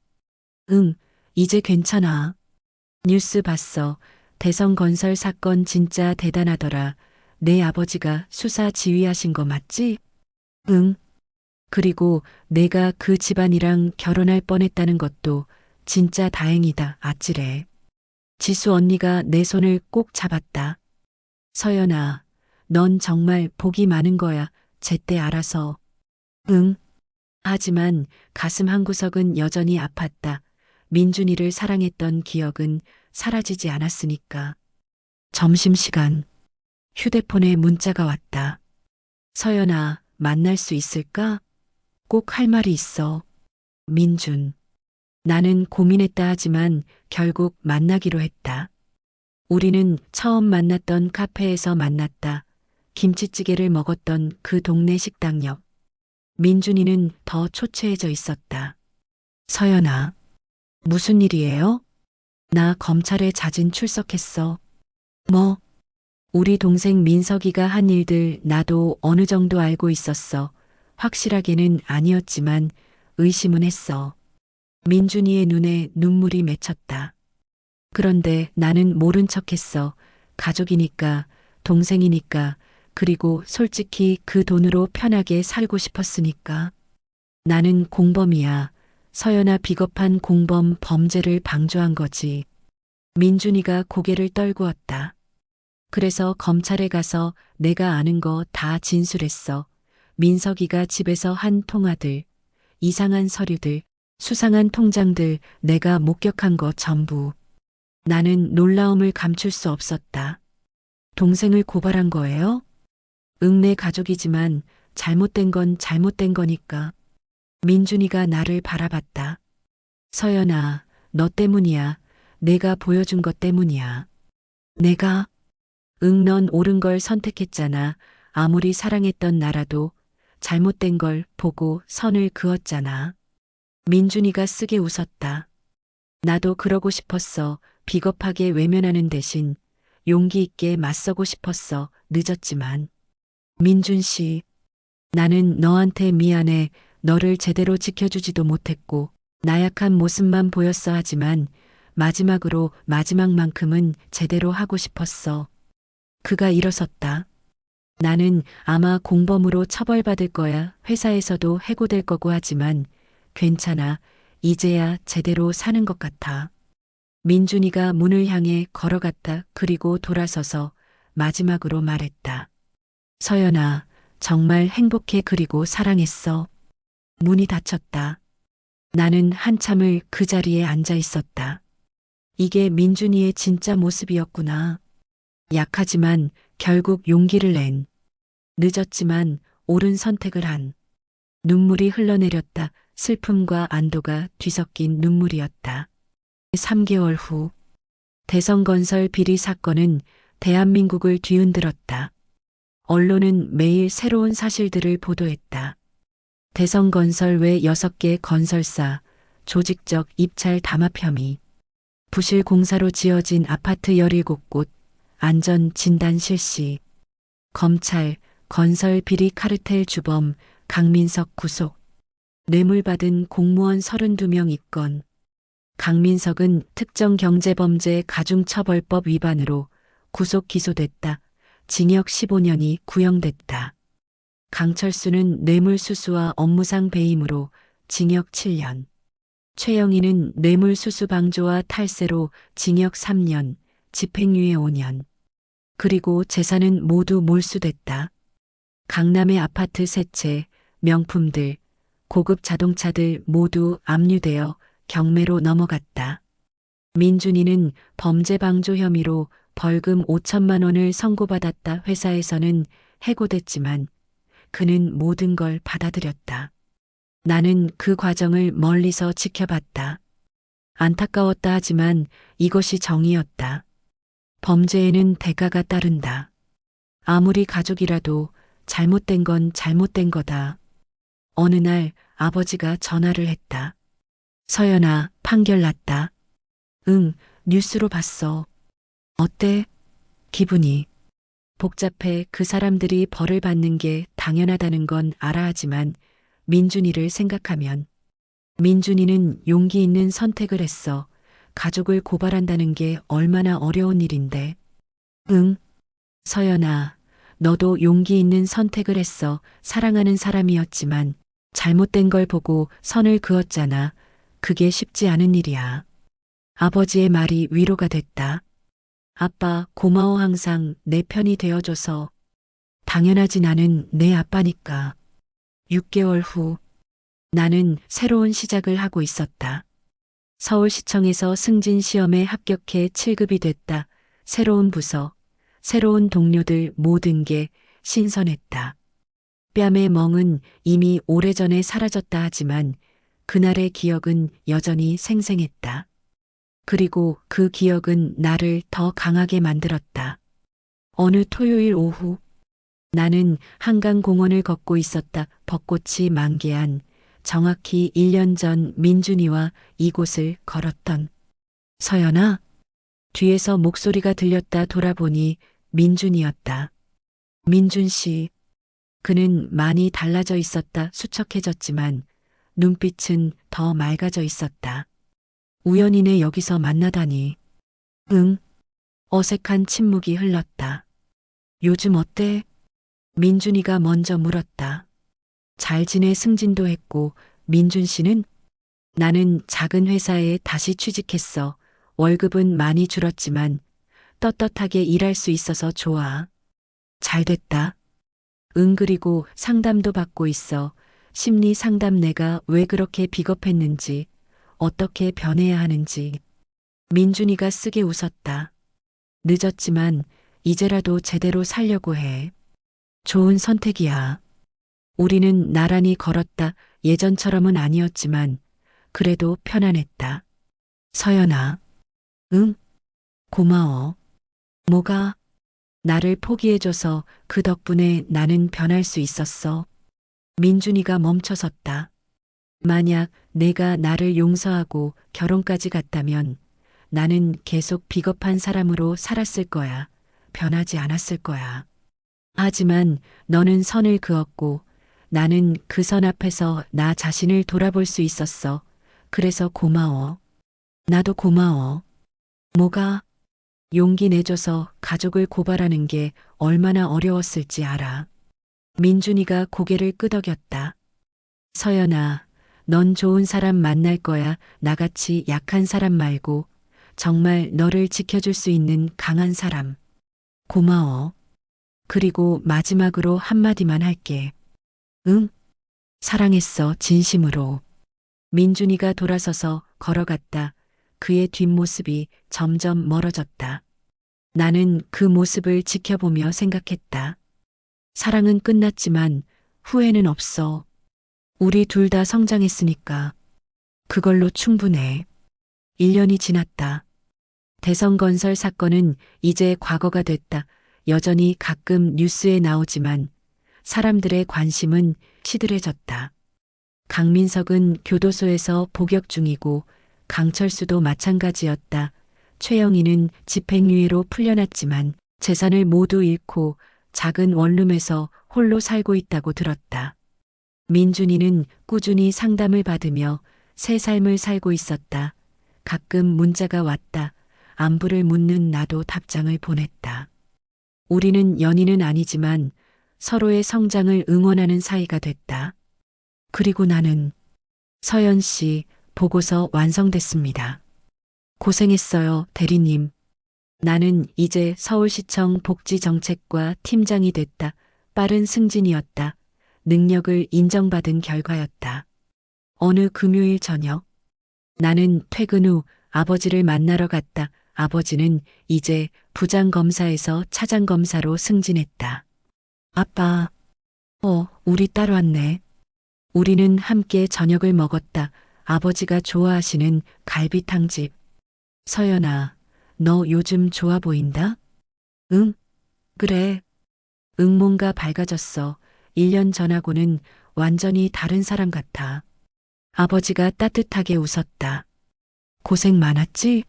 응, 이제 괜찮아. 뉴스 봤어. 대성건설 사건 진짜 대단하더라. 내 아버지가 수사 지휘하신 거 맞지? 응. 그리고 내가 그 집안이랑 결혼할 뻔했다는 것도 진짜 다행이다. 아찔해. 지수 언니가 내 손을 꼭 잡았다. 서연아, 넌 정말 복이 많은 거야. 제때 알아서. 응. 하지만 가슴 한구석은 여전히 아팠다. 민준이를 사랑했던 기억은 사라지지 않았으니까. 점심시간. 휴대폰에 문자가 왔다. 서연아, 만날 수 있을까? 꼭 할 말이 있어. 민준. 나는 고민했다 하지만 결국 만나기로 했다. 우리는 처음 만났던 카페에서 만났다. 김치찌개를 먹었던 그 동네 식당 옆. 민준이는 더 초췌해져 있었다. 서연아, 무슨 일이에요? 나 검찰에 자진 출석했어. 뭐? 우리 동생 민석이가 한 일들 나도 어느 정도 알고 있었어. 확실하게는 아니었지만 의심은 했어. 민준이의 눈에 눈물이 맺혔다. 그런데 나는 모른 척했어. 가족이니까, 동생이니까, 그리고 솔직히 그 돈으로 편하게 살고 싶었으니까. 나는 공범이야. 서연아 비겁한 공범 범죄를 방조한 거지. 민준이가 고개를 떨구었다. 그래서 검찰에 가서 내가 아는 거 다 진술했어. 민석이가 집에서 한 통화들, 이상한 서류들, 수상한 통장들 내가 목격한 거 전부. 나는 놀라움을 감출 수 없었다. 동생을 고발한 거예요? 응, 내 가족이지만 잘못된 건 잘못된 거니까. 민준이가 나를 바라봤다. 서연아, 너 때문이야. 내가 보여준 것 때문이야. 내가? 응, 넌 옳은 걸 선택했잖아. 아무리 사랑했던 나라도 잘못된 걸 보고 선을 그었잖아. 민준이가 쓰게 웃었다. 나도 그러고 싶었어. 비겁하게 외면하는 대신 용기 있게 맞서고 싶었어. 늦었지만. 민준 씨, 나는 너한테 미안해. 너를 제대로 지켜주지도 못했고 나약한 모습만 보였어 하지만 마지막으로 마지막만큼은 제대로 하고 싶었어. 그가 일어섰다. 나는 아마 공범으로 처벌받을 거야. 회사에서도 해고될 거고 하지만 괜찮아. 이제야 제대로 사는 것 같아. 민준이가 문을 향해 걸어갔다. 그리고 돌아서서 마지막으로 말했다. 서연아, 정말 행복해. 그리고 사랑했어. 문이 닫혔다. 나는 한참을 그 자리에 앉아 있었다. 이게 민준이의 진짜 모습이었구나. 약하지만 결국 용기를 낸. 늦었지만 옳은 선택을 한. 눈물이 흘러내렸다. 슬픔과 안도가 뒤섞인 눈물이었다. 3개월 후 대성건설 비리 사건은 대한민국을 뒤흔들었다. 언론은 매일 새로운 사실들을 보도했다. 대성건설 외 6개 건설사, 조직적 입찰 담합 혐의, 부실 공사로 지어진 아파트 17곳, 안전 진단 실시, 검찰, 건설 비리 카르텔 주범 강민석 구속, 뇌물 받은 공무원 32명 입건, 강민석은 특정경제범죄 가중처벌법 위반으로 구속 기소됐다. 징역 15년이 구형됐다. 강철수는 뇌물수수와 업무상 배임으로 징역 7년. 최영희는 뇌물수수 방조와 탈세로 징역 3년, 집행유예 5년. 그리고 재산은 모두 몰수됐다. 강남의 아파트 3채, 명품들, 고급 자동차들 모두 압류되어 경매로 넘어갔다. 민준이는 범죄 방조 혐의로 벌금 5천만 원을 선고받았다. 회사에서는 해고됐지만 그는 모든 걸 받아들였다. 나는 그 과정을 멀리서 지켜봤다. 안타까웠다 하지만 이것이 정의였다. 범죄에는 대가가 따른다. 아무리 가족이라도 잘못된 건 잘못된 거다. 어느 날 아버지가 전화를 했다. 서연아, 판결 났다. 응, 뉴스로 봤어. 어때? 기분이. 복잡해. 그 사람들이 벌을 받는 게 당연하다는 건 알아 하지만 민준이를 생각하면 민준이는 용기 있는 선택을 했어. 가족을 고발한다는 게 얼마나 어려운 일인데. 응. 서연아, 너도 용기 있는 선택을 했어. 사랑하는 사람이었지만 잘못된 걸 보고 선을 그었잖아. 그게 쉽지 않은 일이야. 아버지의 말이 위로가 됐다. 아빠, 고마워. 항상 내 편이 되어줘서. 당연하지. 나는 내 아빠니까. 6개월 후 나는 새로운 시작을 하고 있었다. 서울시청에서 승진 시험에 합격해 7급이 됐다. 새로운 부서, 새로운 동료들 모든 게 신선했다. 뺨의 멍은 이미 오래전에 사라졌다 하지만 그날의 기억은 여전히 생생했다. 그리고 그 기억은 나를 더 강하게 만들었다. 어느 토요일 오후 나는 한강공원을 걷고 있었다. 벚꽃이 만개한 정확히 1년 전 민준이와 이곳을 걸었던. 서연아? 뒤에서 목소리가 들렸다. 돌아보니 민준이었다. 민준 씨. 그는 많이 달라져 있었다. 수척해졌지만 눈빛은 더 맑아져 있었다. 우연이네 여기서 만나다니. 응. 어색한 침묵이 흘렀다. 요즘 어때? 민준이가 먼저 물었다. 잘 지내 승진도 했고 민준 씨는? 나는 작은 회사에 다시 취직했어. 월급은 많이 줄었지만 떳떳하게 일할 수 있어서 좋아. 잘 됐다. 응, 그리고 상담도 받고 있어. 심리 상담 내가 왜 그렇게 비겁했는지, 어떻게 변해야 하는지. 민준이가 쓰게 웃었다. 늦었지만 이제라도 제대로 살려고 해. 좋은 선택이야. 우리는 나란히 걸었다. 예전처럼은 아니었지만 그래도 편안했다. 서연아. 응? 고마워. 뭐가? 나를 포기해줘서 그 덕분에 나는 변할 수 있었어. 민준이가 멈춰섰다. 만약 내가 나를 용서하고 결혼까지 갔다면 나는 계속 비겁한 사람으로 살았을 거야. 변하지 않았을 거야. 하지만 너는 선을 그었고 나는 그 선 앞에서 나 자신을 돌아볼 수 있었어. 그래서 고마워. 나도 고마워. 뭐가? 용기 내줘서 가족을 고발하는 게 얼마나 어려웠을지 알아. 민준이가 고개를 끄덕였다. 서연아, 넌 좋은 사람 만날 거야. 나같이 약한 사람 말고 정말 너를 지켜줄 수 있는 강한 사람. 고마워. 그리고 마지막으로 한마디만 할게. 응? 사랑했어, 진심으로. 민준이가 돌아서서 걸어갔다. 그의 뒷모습이 점점 멀어졌다. 나는 그 모습을 지켜보며 생각했다. 사랑은 끝났지만 후회는 없어. 우리 둘 다 성장했으니까. 그걸로 충분해. 1년이 지났다. 대성건설 사건은 이제 과거가 됐다. 여전히 가끔 뉴스에 나오지만 사람들의 관심은 시들해졌다. 강민석은 교도소에서 복역 중이고 강철수도 마찬가지였다. 최영희는 집행유예로 풀려났지만 재산을 모두 잃고 작은 원룸에서 홀로 살고 있다고 들었다. 민준이는 꾸준히 상담을 받으며 새 삶을 살고 있었다. 가끔 문자가 왔다. 안부를 묻는 나도 답장을 보냈다. 우리는 연인은 아니지만 서로의 성장을 응원하는 사이가 됐다. 그리고 나는 서연 씨 보고서 완성됐습니다. 고생했어요, 대리님. 나는 이제 서울시청 복지정책과 팀장이 됐다. 빠른 승진이었다. 능력을 인정받은 결과였다. 어느 금요일 저녁, 나는 퇴근 후 아버지를 만나러 갔다. 아버지는 이제 부장검사에서 차장검사로 승진했다. 아빠, 우리 딸 왔네. 우리는 함께 저녁을 먹었다. 아버지가 좋아하시는 갈비탕집. 서연아, 너 요즘 좋아 보인다? 응? 그래. 응, 뭔가 밝아졌어. 1년 전하고는 완전히 다른 사람 같아. 아버지가 따뜻하게 웃었다. 고생 많았지?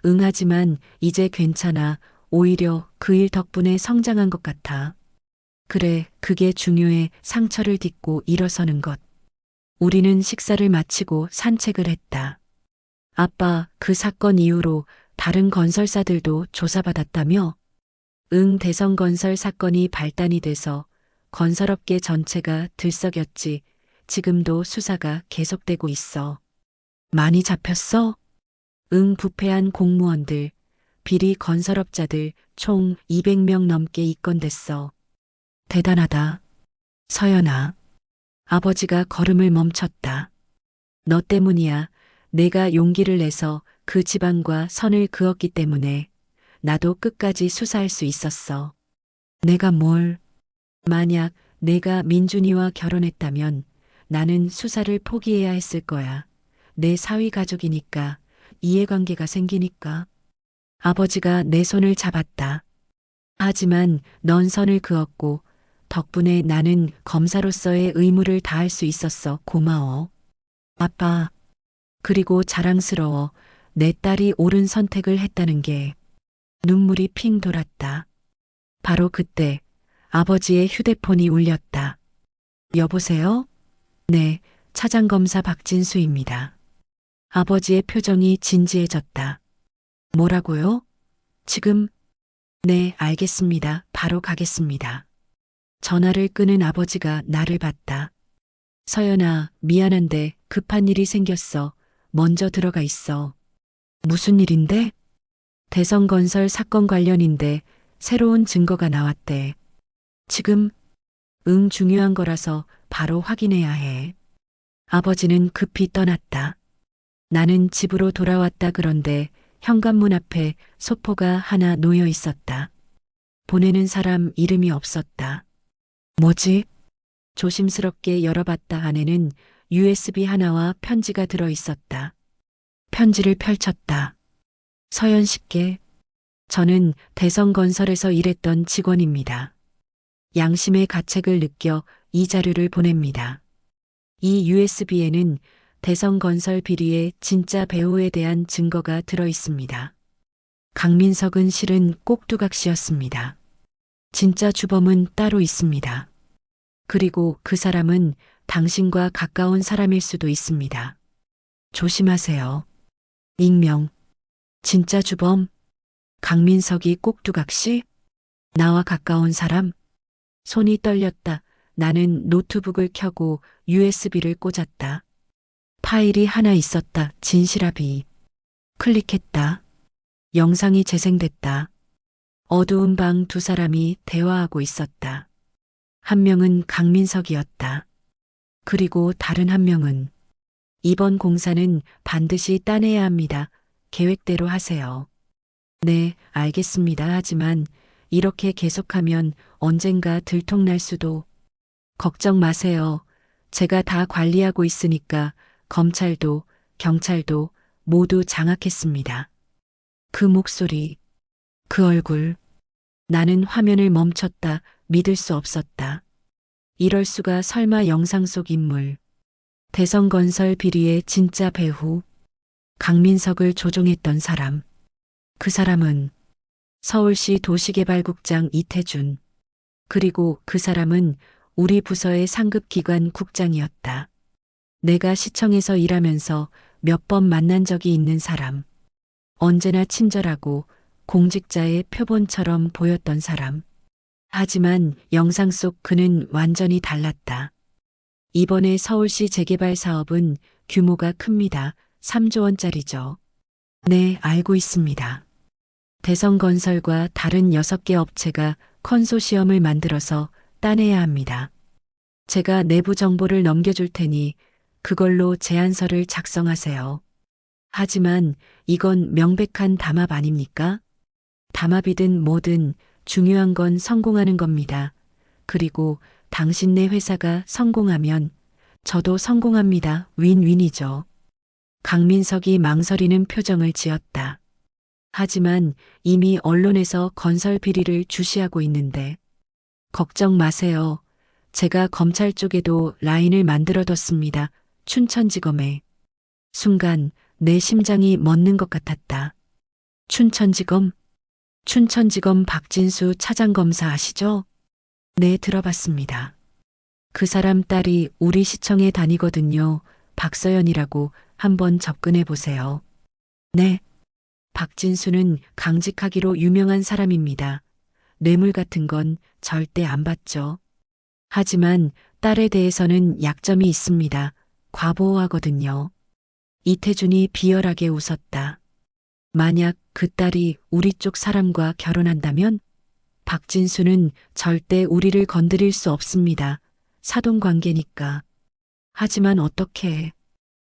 응, 하지만 이제 괜찮아. 오히려 그 일 덕분에 성장한 것 같아. 그래, 그게 중요해. 상처를 딛고 일어서는 것. 우리는 식사를 마치고 산책을 했다. 아빠, 그 사건 이후로 다른 건설사들도 조사받았다며? 응, 대성건설 사건이 발단이 돼서 건설업계 전체가 들썩였지. 지금도 수사가 계속되고 있어. 많이 잡혔어? 응, 부패한 공무원들, 비리 건설업자들 총 200명 넘게 입건됐어. 대단하다. 서연아. 아버지가 걸음을 멈췄다. 너 때문이야. 내가 용기를 내서 그 집안과 선을 그었기 때문에 나도 끝까지 수사할 수 있었어. 내가 뭘? 만약 내가 민준이와 결혼했다면 나는 수사를 포기해야 했을 거야. 내 사위 가족이니까, 이해관계가 생기니까. 아버지가 내 손을 잡았다. 하지만 넌 선을 그었고 덕분에 나는 검사로서의 의무를 다할 수 있었어. 고마워. 아빠. 그리고 자랑스러워. 내 딸이 옳은 선택을 했다는 게. 눈물이 핑 돌았다. 바로 그때 아버지의 휴대폰이 울렸다. 여보세요? 네, 차장검사 박진수입니다. 아버지의 표정이 진지해졌다. 뭐라고요? 지금? 네, 알겠습니다. 바로 가겠습니다. 전화를 끊은 아버지가 나를 봤다. 서연아, 미안한데 급한 일이 생겼어. 먼저 들어가 있어. 무슨 일인데? 대성건설 사건 관련인데 새로운 증거가 나왔대. 지금? 응, 중요한 거라서 바로 확인해야 해. 아버지는 급히 떠났다. 나는 집으로 돌아왔다. 그런데 현관문 앞에 소포가 하나 놓여 있었다. 보내는 사람 이름이 없었다. 뭐지? 조심스럽게 열어봤다. 안에는 USB 하나와 편지가 들어 있었다. 편지를 펼쳤다. 서연 씨께. 저는 대성건설에서 일했던 직원입니다. 양심의 가책을 느껴 이 자료를 보냅니다. 이 USB에는 대성건설 비리의 진짜 배후에 대한 증거가 들어 있습니다. 강민석은 실은 꼭두각시였습니다. 진짜 주범은 따로 있습니다. 그리고 그 사람은 당신과 가까운 사람일 수도 있습니다. 조심하세요. 익명. 진짜 주범? 강민석이 꼭두각시? 나와 가까운 사람? 손이 떨렸다. 나는 노트북을 켜고 USB를 꽂았다. 파일이 하나 있었다. 진실합의. 클릭했다. 영상이 재생됐다. 어두운 방 두 사람이 대화하고 있었다. 한 명은 강민석이었다. 그리고 다른 한 명은 이번 공사는 반드시 따내야 합니다. 계획대로 하세요. 네, 알겠습니다. 하지만 이렇게 계속하면 언젠가 들통날 수도. 걱정 마세요. 제가 다 관리하고 있으니까 검찰도 경찰도 모두 장악했습니다. 그 목소리, 그 얼굴. 나는 화면을 멈췄다. 믿을 수 없었다. 이럴 수가. 설마 영상 속 인물. 대성건설 비리의 진짜 배후. 강민석을 조종했던 사람. 그 사람은 서울시 도시개발국장 이태준. 그리고 그 사람은 우리 부서의 상급기관 국장이었다. 내가 시청에서 일하면서 몇 번 만난 적이 있는 사람. 언제나 친절하고 공직자의 표본처럼 보였던 사람. 하지만 영상 속 그는 완전히 달랐다. 이번에 서울시 재개발 사업은 규모가 큽니다. 3조 원짜리죠. 네, 알고 있습니다. 대성건설과 다른 6개 업체가 컨소시엄을 만들어서 따내야 합니다. 제가 내부 정보를 넘겨줄 테니 그걸로 제안서를 작성하세요. 하지만 이건 명백한 담합 아닙니까? 담합이든 뭐든 중요한 건 성공하는 겁니다. 그리고 당신네 회사가 성공하면 저도 성공합니다. 윈윈이죠. 강민석이 망설이는 표정을 지었다. 하지만 이미 언론에서 건설 비리를 주시하고 있는데. 걱정 마세요. 제가 검찰 쪽에도 라인을 만들어뒀습니다. 춘천지검에. 순간 내 심장이 멎는 것 같았다. 춘천지검? 춘천지검 박진수 차장검사 아시죠? 네, 들어봤습니다. 그 사람 딸이 우리 시청에 다니거든요. 박서연이라고. 한번 접근해 보세요. 네. 박진수는 강직하기로 유명한 사람입니다. 뇌물 같은 건 절대 안 받죠. 하지만 딸에 대해서는 약점이 있습니다. 과보호하거든요. 이태준이 비열하게 웃었다. 만약 그 딸이 우리 쪽 사람과 결혼한다면 박진수는 절대 우리를 건드릴 수 없습니다. 사돈관계니까. 하지만 어떻게?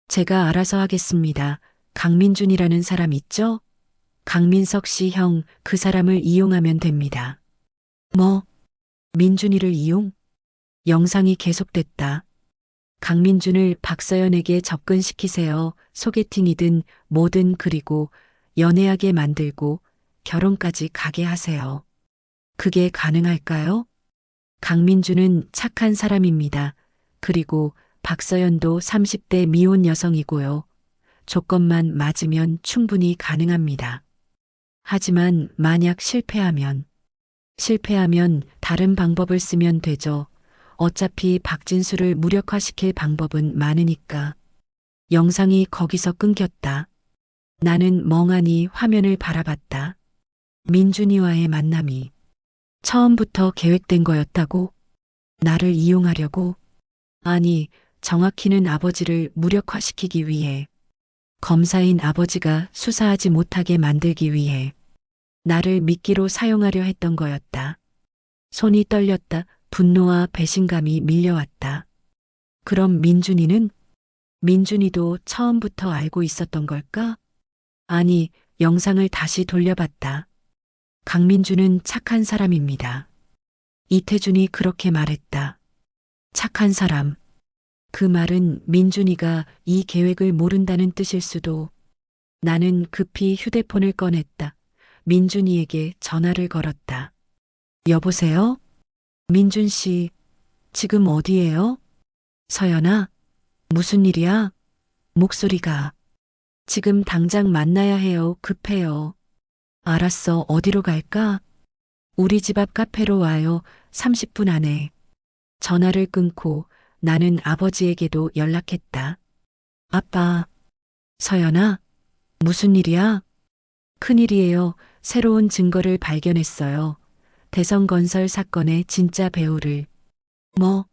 제가 알아서 하겠습니다. 강민준이라는 사람 있죠? 강민석 씨 형, 그 사람을 이용하면 됩니다. 뭐? 민준이를 이용? 영상이 계속됐다. 강민준을 박서연에게 접근시키세요. 소개팅이든 뭐든. 그리고 연애하게 만들고 결혼까지 가게 하세요. 그게 가능할까요? 강민준은 착한 사람입니다. 그리고 박서연도 30대 미혼 여성이고요. 조건만 맞으면 충분히 가능합니다. 하지만 만약 실패하면 실패하면 다른 방법을 쓰면 되죠. 어차피 박진수를 무력화시킬 방법은 많으니까. 영상이 거기서 끊겼다. 나는 멍하니 화면을 바라봤다. 민준이와의 만남이 처음부터 계획된 거였다고? 나를 이용하려고? 아니, 정확히는 아버지를 무력화시키기 위해. 검사인 아버지가 수사하지 못하게 만들기 위해. 나를 미끼로 사용하려 했던 거였다. 손이 떨렸다. 분노와 배신감이 밀려왔다. 그럼 민준이는? 민준이도 처음부터 알고 있었던 걸까? 아니, 영상을 다시 돌려봤다. 강민준은 착한 사람입니다. 이태준이 그렇게 말했다. 착한 사람. 그 말은 민준이가 이 계획을 모른다는 뜻일 수도. 나는 급히 휴대폰을 꺼냈다. 민준이에게 전화를 걸었다. 여보세요? 민준 씨, 지금 어디예요? 서연아, 무슨 일이야? 목소리가. 지금 당장 만나야 해요. 급해요. 알았어. 어디로 갈까? 우리 집 앞 카페로 와요. 30분 안에. 전화를 끊고 나는 아버지에게도 연락했다. 아빠. 서연아, 무슨 일이야? 큰일이에요. 새로운 증거를 발견했어요. 대성건설 사건의 진짜 배우를. 뭐?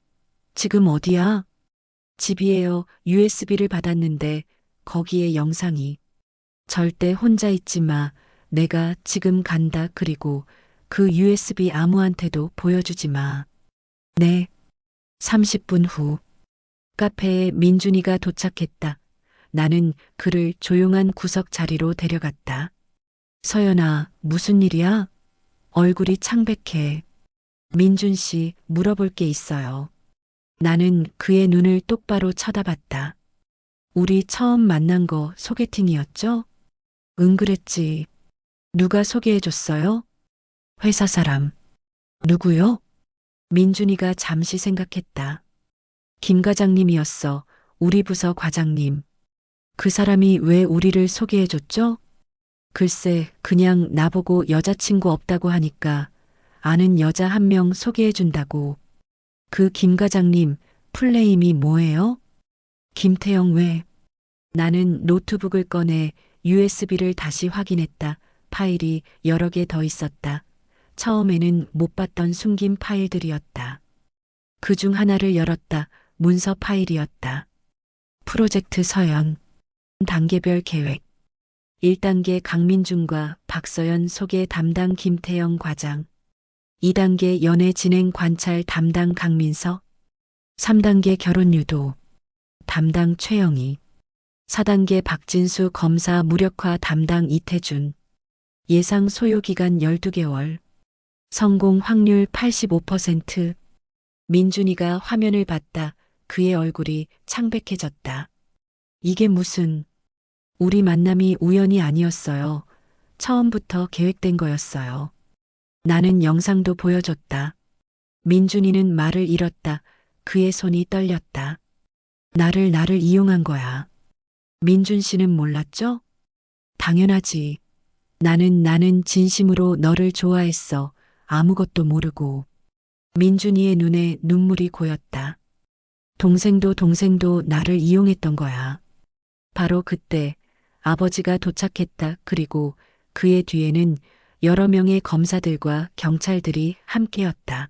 지금 어디야? 집이에요. USB를 받았는데 거기에 영상이. 절대 혼자 있지 마. 내가 지금 간다. 그리고 그 USB 아무한테도 보여주지 마. 네. 30분 후. 카페에 민준이가 도착했다. 나는 그를 조용한 구석 자리로 데려갔다. 서연아, 무슨 일이야? 얼굴이 창백해. 민준 씨, 물어볼 게 있어요. 나는 그의 눈을 똑바로 쳐다봤다. 우리 처음 만난 거 소개팅이었죠? 응, 그랬지. 누가 소개해줬어요? 회사 사람. 누구요? 민준이가 잠시 생각했다. 김 과장님이었어. 우리 부서 과장님. 그 사람이 왜 우리를 소개해줬죠? 글쎄, 그냥 나보고 여자친구 없다고 하니까 아는 여자 한 명 소개해준다고. 그 김 과장님, 풀네임이 뭐예요? 김태영. 왜? 나는 노트북을 꺼내 USB를 다시 확인했다. 파일이 여러 개 더 있었다. 처음에는 못 봤던 숨긴 파일들이었다. 그중 하나를 열었다. 문서 파일이었다. 프로젝트 서연. 단계별 계획. 1단계 강민준과 박서연 소개 담당 김태영 과장. 2단계 연애 진행 관찰 담당 강민서. 3단계 결혼 유도 담당 최영희. 4단계 박진수 검사 무력화 담당 이태준. 예상 소요 기간 12개월. 성공 확률 85%. 민준이가 화면을 봤다. 그의 얼굴이 창백해졌다. 이게 무슨... 우리 만남이 우연이 아니었어요. 처음부터 계획된 거였어요. 나는 영상도 보여줬다. 민준이는 말을 잃었다. 그의 손이 떨렸다. 나를 이용한 거야. 민준 씨는 몰랐죠? 당연하지. 나는 진심으로 너를 좋아했어. 아무것도 모르고. 민준이의 눈에 눈물이 고였다. 동생도 나를 이용했던 거야. 바로 그때 아버지가 도착했다. 그리고 그의 뒤에는 여러 명의 검사들과 경찰들이 함께였다.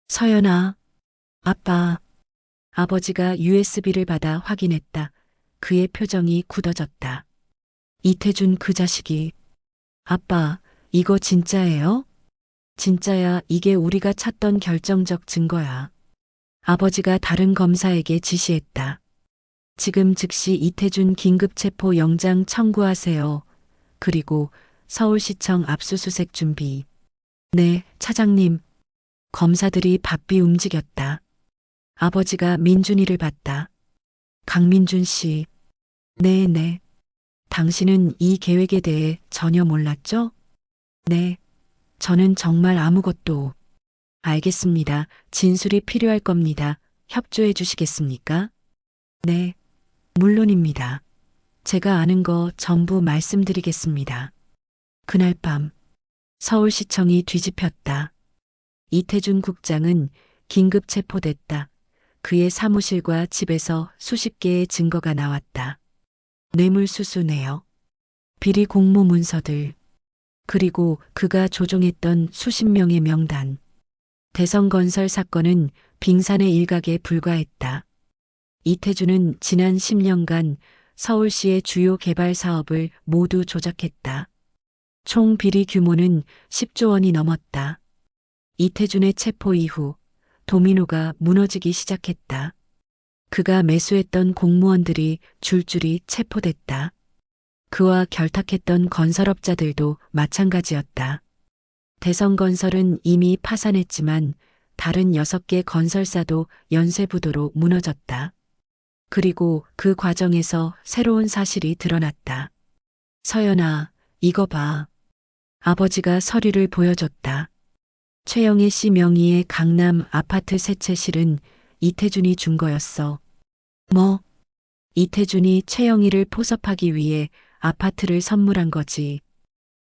서연아, 아빠. 아버지가 USB를 받아 확인했다. 그의 표정이 굳어졌다. 이태준 그 자식이. 아빠, 이거 진짜예요? 진짜야. 이게 우리가 찾던 결정적 증거야. 아버지가 다른 검사에게 지시했다. 지금 즉시 이태준 긴급체포 영장 청구하세요. 그리고 서울시청 압수수색 준비. 네, 차장님. 검사들이 바삐 움직였다. 아버지가 민준이를 봤다. 강민준 씨. 네. 당신은 이 계획에 대해 전혀 몰랐죠? 네. 저는 정말 아무것도. 알겠습니다. 진술이 필요할 겁니다. 협조해 주시겠습니까? 네. 물론입니다. 제가 아는 거 전부 말씀드리겠습니다. 그날 밤 서울시청이 뒤집혔다. 이태준 국장은 긴급 체포됐다. 그의 사무실과 집에서 수십 개의 증거가 나왔다. 뇌물수수 내역, 비리 공모 문서들, 그리고 그가 조종했던 수십 명의 명단. 대성건설 사건은 빙산의 일각에 불과했다. 이태준은 지난 10년간 서울시의 주요 개발 사업을 모두 조작했다. 총 비리 규모는 10조 원이 넘었다. 이태준의 체포 이후 도미노가 무너지기 시작했다. 그가 매수했던 공무원들이 줄줄이 체포됐다. 그와 결탁했던 건설업자들도 마찬가지였다. 대성건설은 이미 파산했지만 다른 6개 건설사도 연쇄부도로 무너졌다. 그리고 그 과정에서 새로운 사실이 드러났다. 서연아, 이거 봐. 아버지가 서류를 보여줬다. 최영애 씨 명의의 강남 아파트 세 채 실은 이태준이 준 거였어. 뭐? 이태준이 최영희를 포섭하기 위해 아파트를 선물한 거지.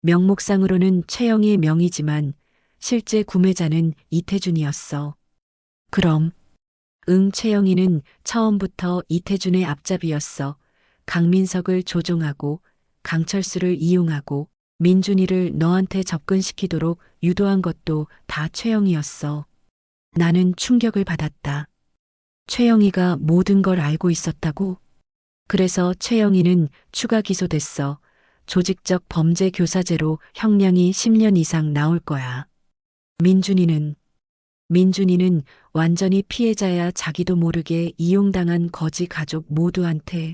명목상으로는 최영희의 명의지만 실제 구매자는 이태준이었어. 그럼? 응, 최영희는 처음부터 이태준의 앞잡이였어. 강민석을 조종하고 강철수를 이용하고 민준이를 너한테 접근시키도록 유도한 것도 다 최영희였어. 나는 충격을 받았다. 최영희가 모든 걸 알고 있었다고? 그래서 최영희는 추가 기소됐어. 조직적 범죄 교사죄로 형량이 10년 이상 나올 거야. 민준이는 완전히 피해자야. 자기도 모르게 이용당한 거지. 가족 모두한테.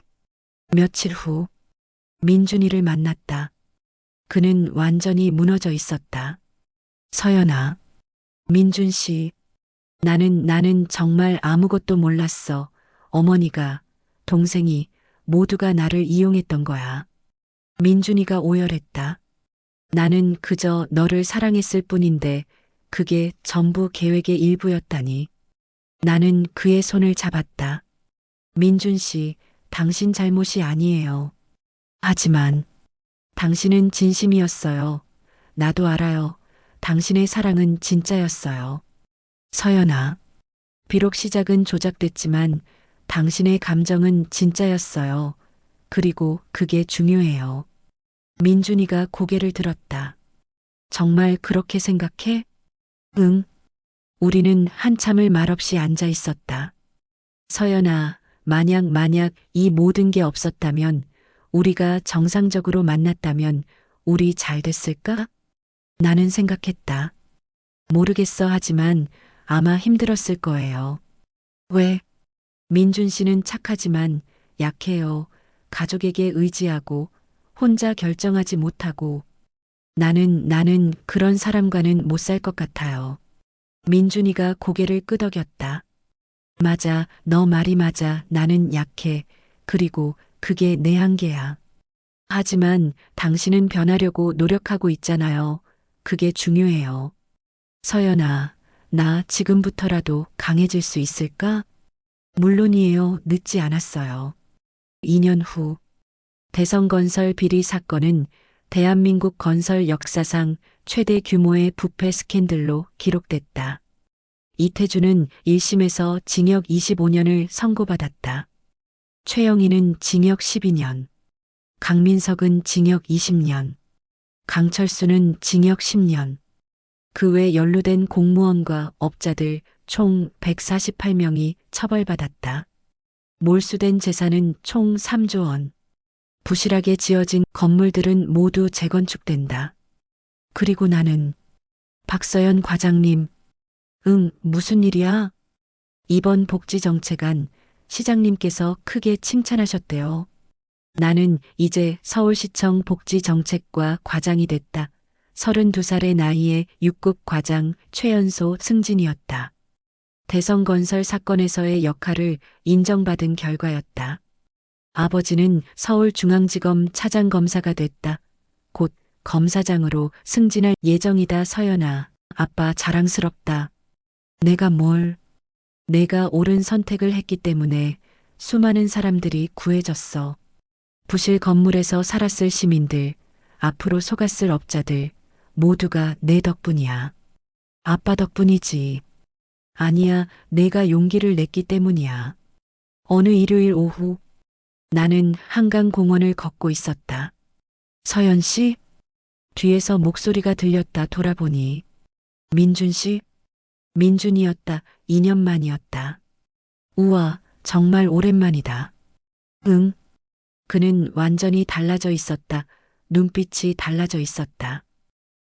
며칠 후 민준이를 만났다. 그는 완전히 무너져 있었다. 서연아, 민준 씨, 나는 정말 아무것도 몰랐어. 어머니가, 동생이 모두가 나를 이용했던 거야. 민준이가 오열했다. 나는 그저 너를 사랑했을 뿐인데 그게 전부 계획의 일부였다니. 나는 그의 손을 잡았다. 민준 씨, 당신 잘못이 아니에요. 하지만 당신은 진심이었어요. 나도 알아요. 당신의 사랑은 진짜였어요. 서연아, 비록 시작은 조작됐지만 당신의 감정은 진짜였어요. 그리고 그게 중요해요. 민준이가 고개를 들었다. 정말 그렇게 생각해? 응. 우리는 한참을 말없이 앉아 있었다. 서연아, 만약 이 모든 게 없었다면, 우리가 정상적으로 만났다면 우리 잘 됐을까? 나는 생각했다. 모르겠어. 하지만 아마 힘들었을 거예요. 왜? 민준 씨는 착하지만 약해요. 가족에게 의지하고 혼자 결정하지 못하고. 나는 그런 사람과는 못 살 것 같아요. 민준이가 고개를 끄덕였다. 맞아, 너 말이 맞아. 나는 약해. 그리고 그게 내 한계야. 하지만 당신은 변하려고 노력하고 있잖아요. 그게 중요해요. 서연아, 나 지금부터라도 강해질 수 있을까? 물론이에요. 늦지 않았어요. 2년 후, 대성건설 비리 사건은 대한민국 건설 역사상 최대 규모의 부패 스캔들로 기록됐다. 이태준은 1심에서 징역 25년을 선고받았다. 최영희는 징역 12년, 강민석은 징역 20년, 강철수는 징역 10년, 그 외 연루된 공무원과 업자들 총 148명이 처벌받았다. 몰수된 재산은 총 3조 원. 부실하게 지어진 건물들은 모두 재건축된다. 그리고 나는 박서연 과장님, 응, 무슨 일이야? 이번 복지정책안 시장님께서 크게 칭찬하셨대요. 나는 이제 서울시청 복지정책과 과장이 됐다. 32살의 나이에 6급 과장 최연소 승진이었다. 대성건설 사건에서의 역할을 인정받은 결과였다. 아버지는 서울중앙지검 차장검사가 됐다. 곧 검사장으로 승진할 예정이다. 서연아, 아빠 자랑스럽다. 내가 옳은 선택을 했기 때문에 수많은 사람들이 구해졌어. 부실 건물에서 살았을 시민들, 앞으로 속았을 업자들, 모두가 내 덕분이야. 아빠 덕분이지. 아니야, 내가 용기를 냈기 때문이야. 어느 일요일 오후, 나는 한강공원을 걷고 있었다. 서연 씨? 뒤에서 목소리가 들렸다. 돌아보니 민준 씨? 민준이었다. 2년 만이었다. 우와, 정말 오랜만이다. 응. 그는 완전히 달라져 있었다. 눈빛이 달라져 있었다.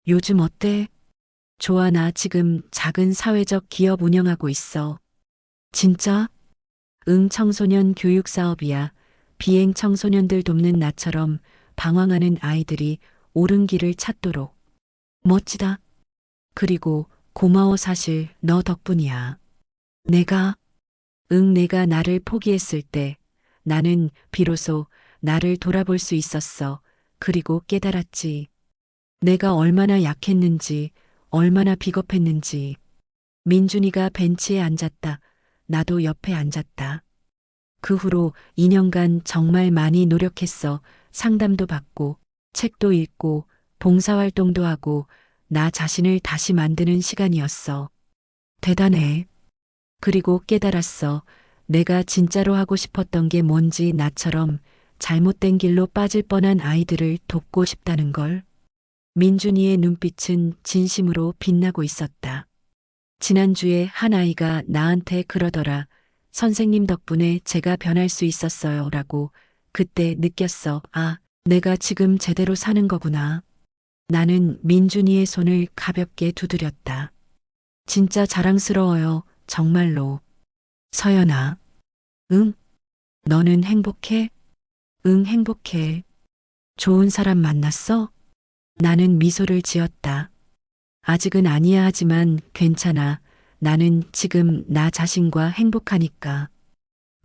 요즘 어때? 좋아, 나 지금 작은 사회적 기업 운영하고 있어. 진짜? 응, 청소년 교육 사업이야. 비행 청소년들 돕는 나처럼 방황하는 아이들이 옳은 길을 찾도록. 멋지다. 그리고 고마워, 사실 너 덕분이야. 내가 나를 포기했을 때 나는 비로소 나를 돌아볼 수 있었어. 그리고 깨달았지. 내가 얼마나 약했는지, 얼마나 비겁했는지. 민준이가 벤치에 앉았다. 나도 옆에 앉았다. 그 후로 2년간 정말 많이 노력했어. 상담도 받고, 책도 읽고, 봉사활동도 하고, 나 자신을 다시 만드는 시간이었어. 대단해. 그리고 깨달았어. 내가 진짜로 하고 싶었던 게 뭔지. 나처럼 잘못된 길로 빠질 뻔한 아이들을 돕고 싶다는 걸. 민준이의 눈빛은 진심으로 빛나고 있었다. 지난주에 한 아이가 나한테 그러더라. 선생님 덕분에 제가 변할 수 있었어요. 라고. 그때 느꼈어. 아, 내가 지금 제대로 사는 거구나. 나는 민준이의 손을 가볍게 두드렸다. 진짜 자랑스러워요. 정말로. 서연아. 응? 너는 행복해? 응, 행복해. 좋은 사람 만났어? 나는 미소를 지었다. 아직은 아니야. 하지만 괜찮아. 나는 지금 나 자신과 행복하니까.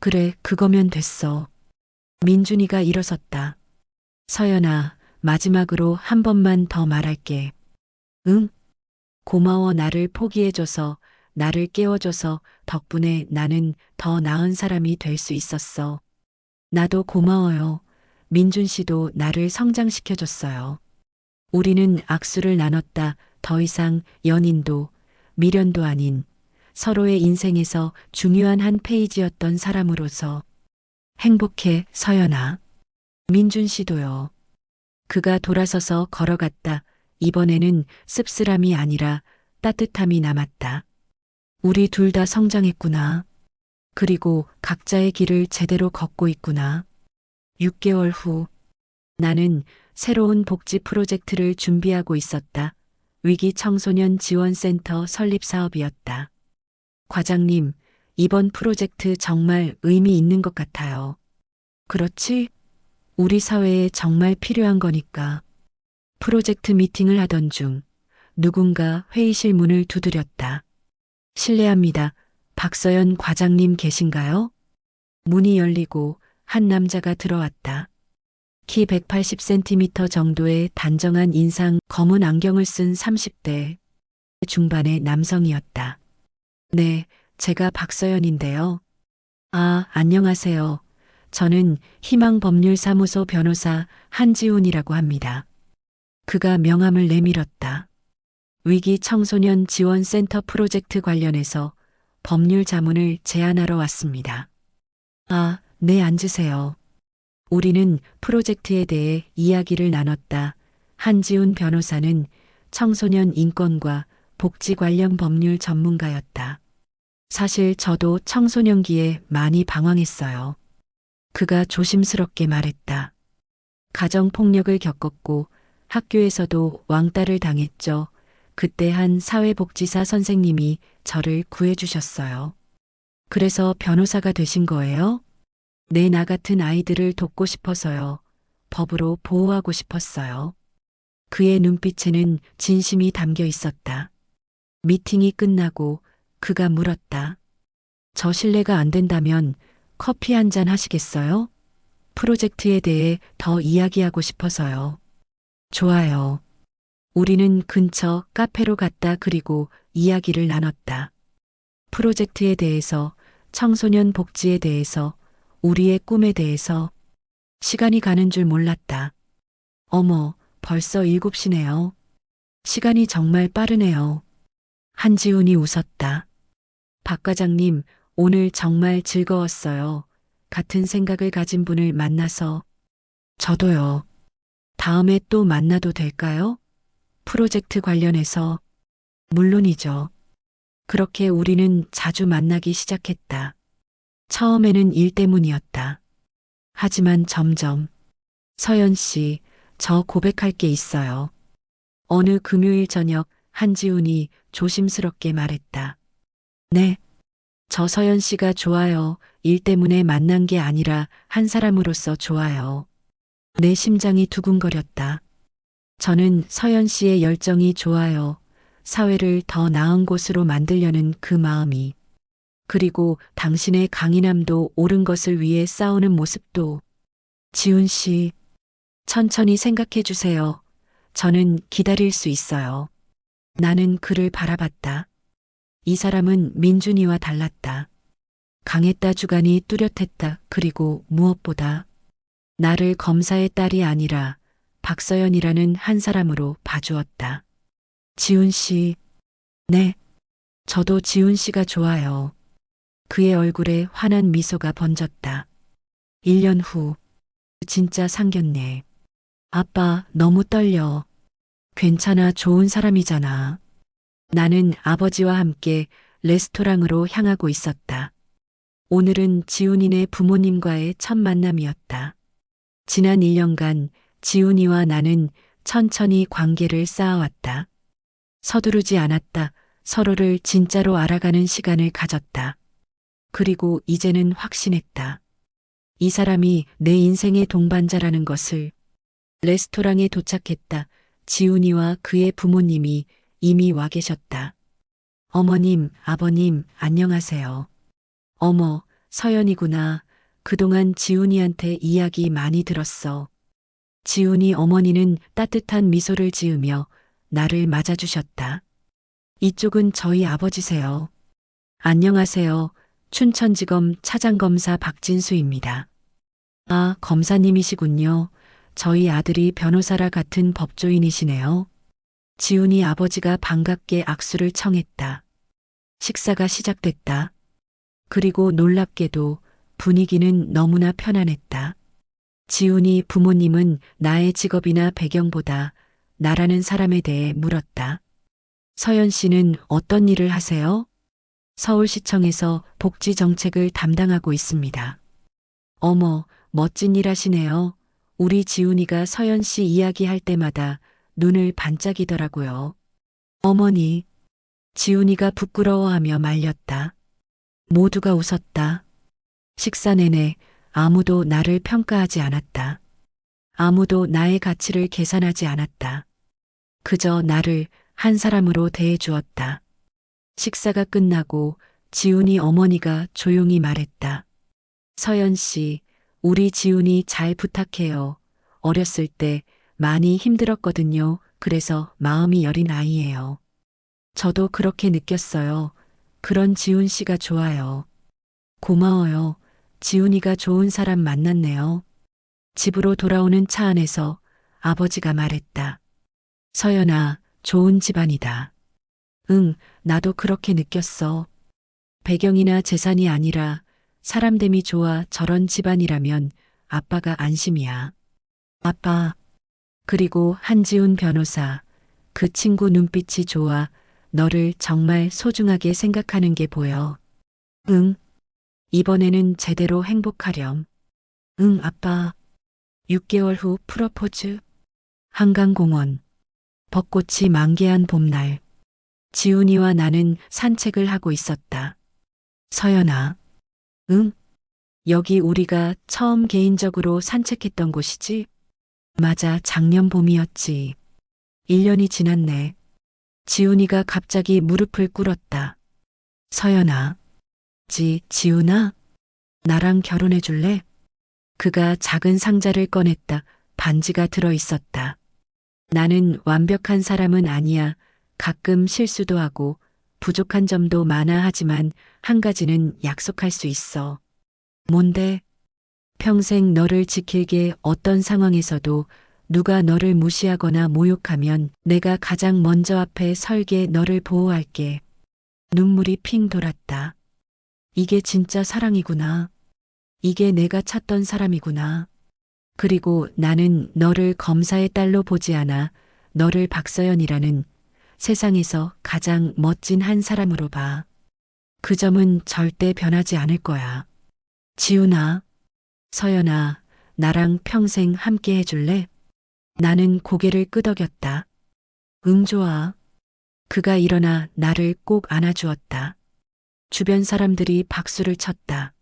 그래, 그거면 됐어. 민준이가 일어섰다. 서연아, 마지막으로 한 번만 더 말할게. 응? 고마워. 나를 포기해줘서, 나를 깨워줘서 덕분에 나는 더 나은 사람이 될 수 있었어. 나도 고마워요. 민준 씨도 나를 성장시켜줬어요. 우리는 악수를 나눴다. 더 이상 연인도 미련도 아닌 서로의 인생에서 중요한 한 페이지였던 사람으로서. 행복해, 서연아. 민준 씨도요. 그가 돌아서서 걸어갔다. 이번에는 씁쓸함이 아니라 따뜻함이 남았다. 우리 둘 다 성장했구나. 그리고 각자의 길을 제대로 걷고 있구나. 6개월 후, 나는 새로운 복지 프로젝트를 준비하고 있었다. 위기 청소년 지원센터 설립 사업이었다. 과장님, 이번 프로젝트 정말 의미 있는 것 같아요. 그렇지? 우리 사회에 정말 필요한 거니까. 프로젝트 미팅을 하던 중 누군가 회의실 문을 두드렸다. 실례합니다. 박서연 과장님 계신가요? 문이 열리고 한 남자가 들어왔다. 키 180cm 정도의 단정한 인상, 검은 안경을 쓴 30대 중반의 남성이었다. 네, 제가 박서연인데요. 아, 안녕하세요. 저는 희망법률사무소 변호사 한지훈이라고 합니다. 그가 명함을 내밀었다. 위기 청소년 지원센터 프로젝트 관련해서 법률 자문을 제안하러 왔습니다. 아, 네, 앉으세요. 우리는 프로젝트에 대해 이야기를 나눴다. 한지훈 변호사는 청소년 인권과 복지 관련 법률 전문가였다. 사실 저도 청소년기에 많이 방황했어요. 그가 조심스럽게 말했다. 가정폭력을 겪었고 학교에서도 왕따를 당했죠. 그때 한 사회복지사 선생님이 저를 구해주셨어요. 그래서 변호사가 되신 거예요? 네, 나 같은 아이들을 돕고 싶어서요. 법으로 보호하고 싶었어요. 그의 눈빛에는 진심이 담겨 있었다. 미팅이 끝나고 그가 물었다. 저 실례가 안 된다면 커피 한 잔 하시겠어요? 프로젝트에 대해 더 이야기하고 싶어서요. 좋아요. 우리는 근처 카페로 갔다. 그리고 이야기를 나눴다. 프로젝트에 대해서, 청소년 복지에 대해서, 우리의 꿈에 대해서. 시간이 가는 줄 몰랐다. 어머, 벌써 7시네요. 시간이 정말 빠르네요. 한지훈이 웃었다. 박 과장님, 오늘 정말 즐거웠어요. 같은 생각을 가진 분을 만나서. 저도요. 다음에 또 만나도 될까요? 프로젝트 관련해서. 물론이죠. 그렇게 우리는 자주 만나기 시작했다. 처음에는 일 때문이었다. 하지만 점점. 서연 씨, 저 고백할 게 있어요. 어느 금요일 저녁 한지훈이 조심스럽게 말했다. 네. 저 서연 씨가 좋아요. 일 때문에 만난 게 아니라 한 사람으로서 좋아요. 내 심장이 두근거렸다. 저는 서연 씨의 열정이 좋아요. 사회를 더 나은 곳으로 만들려는 그 마음이. 그리고 당신의 강인함도 옳은 것을 위해 싸우는 모습도. 지훈 씨, 천천히 생각해 주세요. 저는 기다릴 수 있어요. 나는 그를 바라봤다. 이 사람은 민준이와 달랐다. 강했다, 주관이 뚜렷했다. 그리고 무엇보다 나를 검사의 딸이 아니라 박서연이라는 한 사람으로 봐주었다. 지훈 씨, 네, 저도 지훈 씨가 좋아요. 그의 얼굴에 환한 미소가 번졌다. 1년 후, 진짜 상견례. 아빠, 너무 떨려. 괜찮아, 좋은 사람이잖아. 나는 아버지와 함께 레스토랑으로 향하고 있었다. 오늘은 지훈이네 부모님과의 첫 만남이었다. 지난 1년간 지훈이와 나는 천천히 관계를 쌓아왔다. 서두르지 않았다. 서로를 진짜로 알아가는 시간을 가졌다. 그리고 이제는 확신했다. 이 사람이 내 인생의 동반자라는 것을. 레스토랑에 도착했다. 지훈이와 그의 부모님이 이미 와 계셨다. 어머님, 아버님, 안녕하세요. 어머, 서연이구나. 그동안 지훈이한테 이야기 많이 들었어. 지훈이 어머니는 따뜻한 미소를 지으며 나를 맞아주셨다. 이쪽은 저희 아버지세요. 안녕하세요. 춘천지검 차장검사 박진수입니다. 아, 검사님이시군요. 저희 아들이 변호사라 같은 법조인이시네요. 지훈이 아버지가 반갑게 악수를 청했다. 식사가 시작됐다. 그리고 놀랍게도 분위기는 너무나 편안했다. 지훈이 부모님은 나의 직업이나 배경보다 나라는 사람에 대해 물었다. 서연 씨는 어떤 일을 하세요? 서울시청에서 복지 정책을 담당하고 있습니다. 어머, 멋진 일 하시네요. 우리 지훈이가 서연 씨 이야기할 때마다 눈을 반짝이더라고요. 어머니, 지훈이가 부끄러워하며 말렸다. 모두가 웃었다. 식사 내내 아무도 나를 평가하지 않았다. 아무도 나의 가치를 계산하지 않았다. 그저 나를 한 사람으로 대해주었다. 식사가 끝나고 지훈이 어머니가 조용히 말했다. 서연 씨, 우리 지훈이 잘 부탁해요. 어렸을 때 많이 힘들었거든요. 그래서 마음이 여린 아이예요. 저도 그렇게 느꼈어요. 그런 지훈 씨가 좋아요. 고마워요. 지훈이가 좋은 사람 만났네요. 집으로 돌아오는 차 안에서 아버지가 말했다. 서연아, 좋은 집안이다. 응, 나도 그렇게 느꼈어. 배경이나 재산이 아니라 사람됨이 좋아. 저런 집안이라면 아빠가 안심이야. 아빠. 그리고 한지훈 변호사. 그 친구 눈빛이 좋아. 너를 정말 소중하게 생각하는 게 보여. 응. 이번에는 제대로 행복하렴. 응, 아빠. 6개월 후 프러포즈. 한강공원. 벚꽃이 만개한 봄날. 지훈이와 나는 산책을 하고 있었다. 서연아. 응? 여기 우리가 처음 개인적으로 산책했던 곳이지? 맞아, 작년 봄이었지. 1년이 지났네. 지훈이가 갑자기 무릎을 꿇었다. 서연아. 지훈아? 나랑 결혼해 줄래? 그가 작은 상자를 꺼냈다. 반지가 들어 있었다. 나는 완벽한 사람은 아니야. 가끔 실수도 하고 부족한 점도 많아. 하지만 한 가지는 약속할 수 있어. 뭔데? 평생 너를 지킬게. 어떤 상황에서도 누가 너를 무시하거나 모욕하면 내가 가장 먼저 앞에 설게. 너를 보호할게. 눈물이 핑 돌았다. 이게 진짜 사랑이구나. 이게 내가 찾던 사람이구나. 그리고 나는 너를 검사의 딸로 보지 않아 너를 박서연이라는 세상에서 가장 멋진 한 사람으로 봐. 그 점은 절대 변하지 않을 거야. 지훈아, 서연아, 나랑 평생 함께 해줄래? 나는 고개를 끄덕였다. 응, 좋아. 그가 일어나 나를 꼭 안아주었다. 주변 사람들이 박수를 쳤다.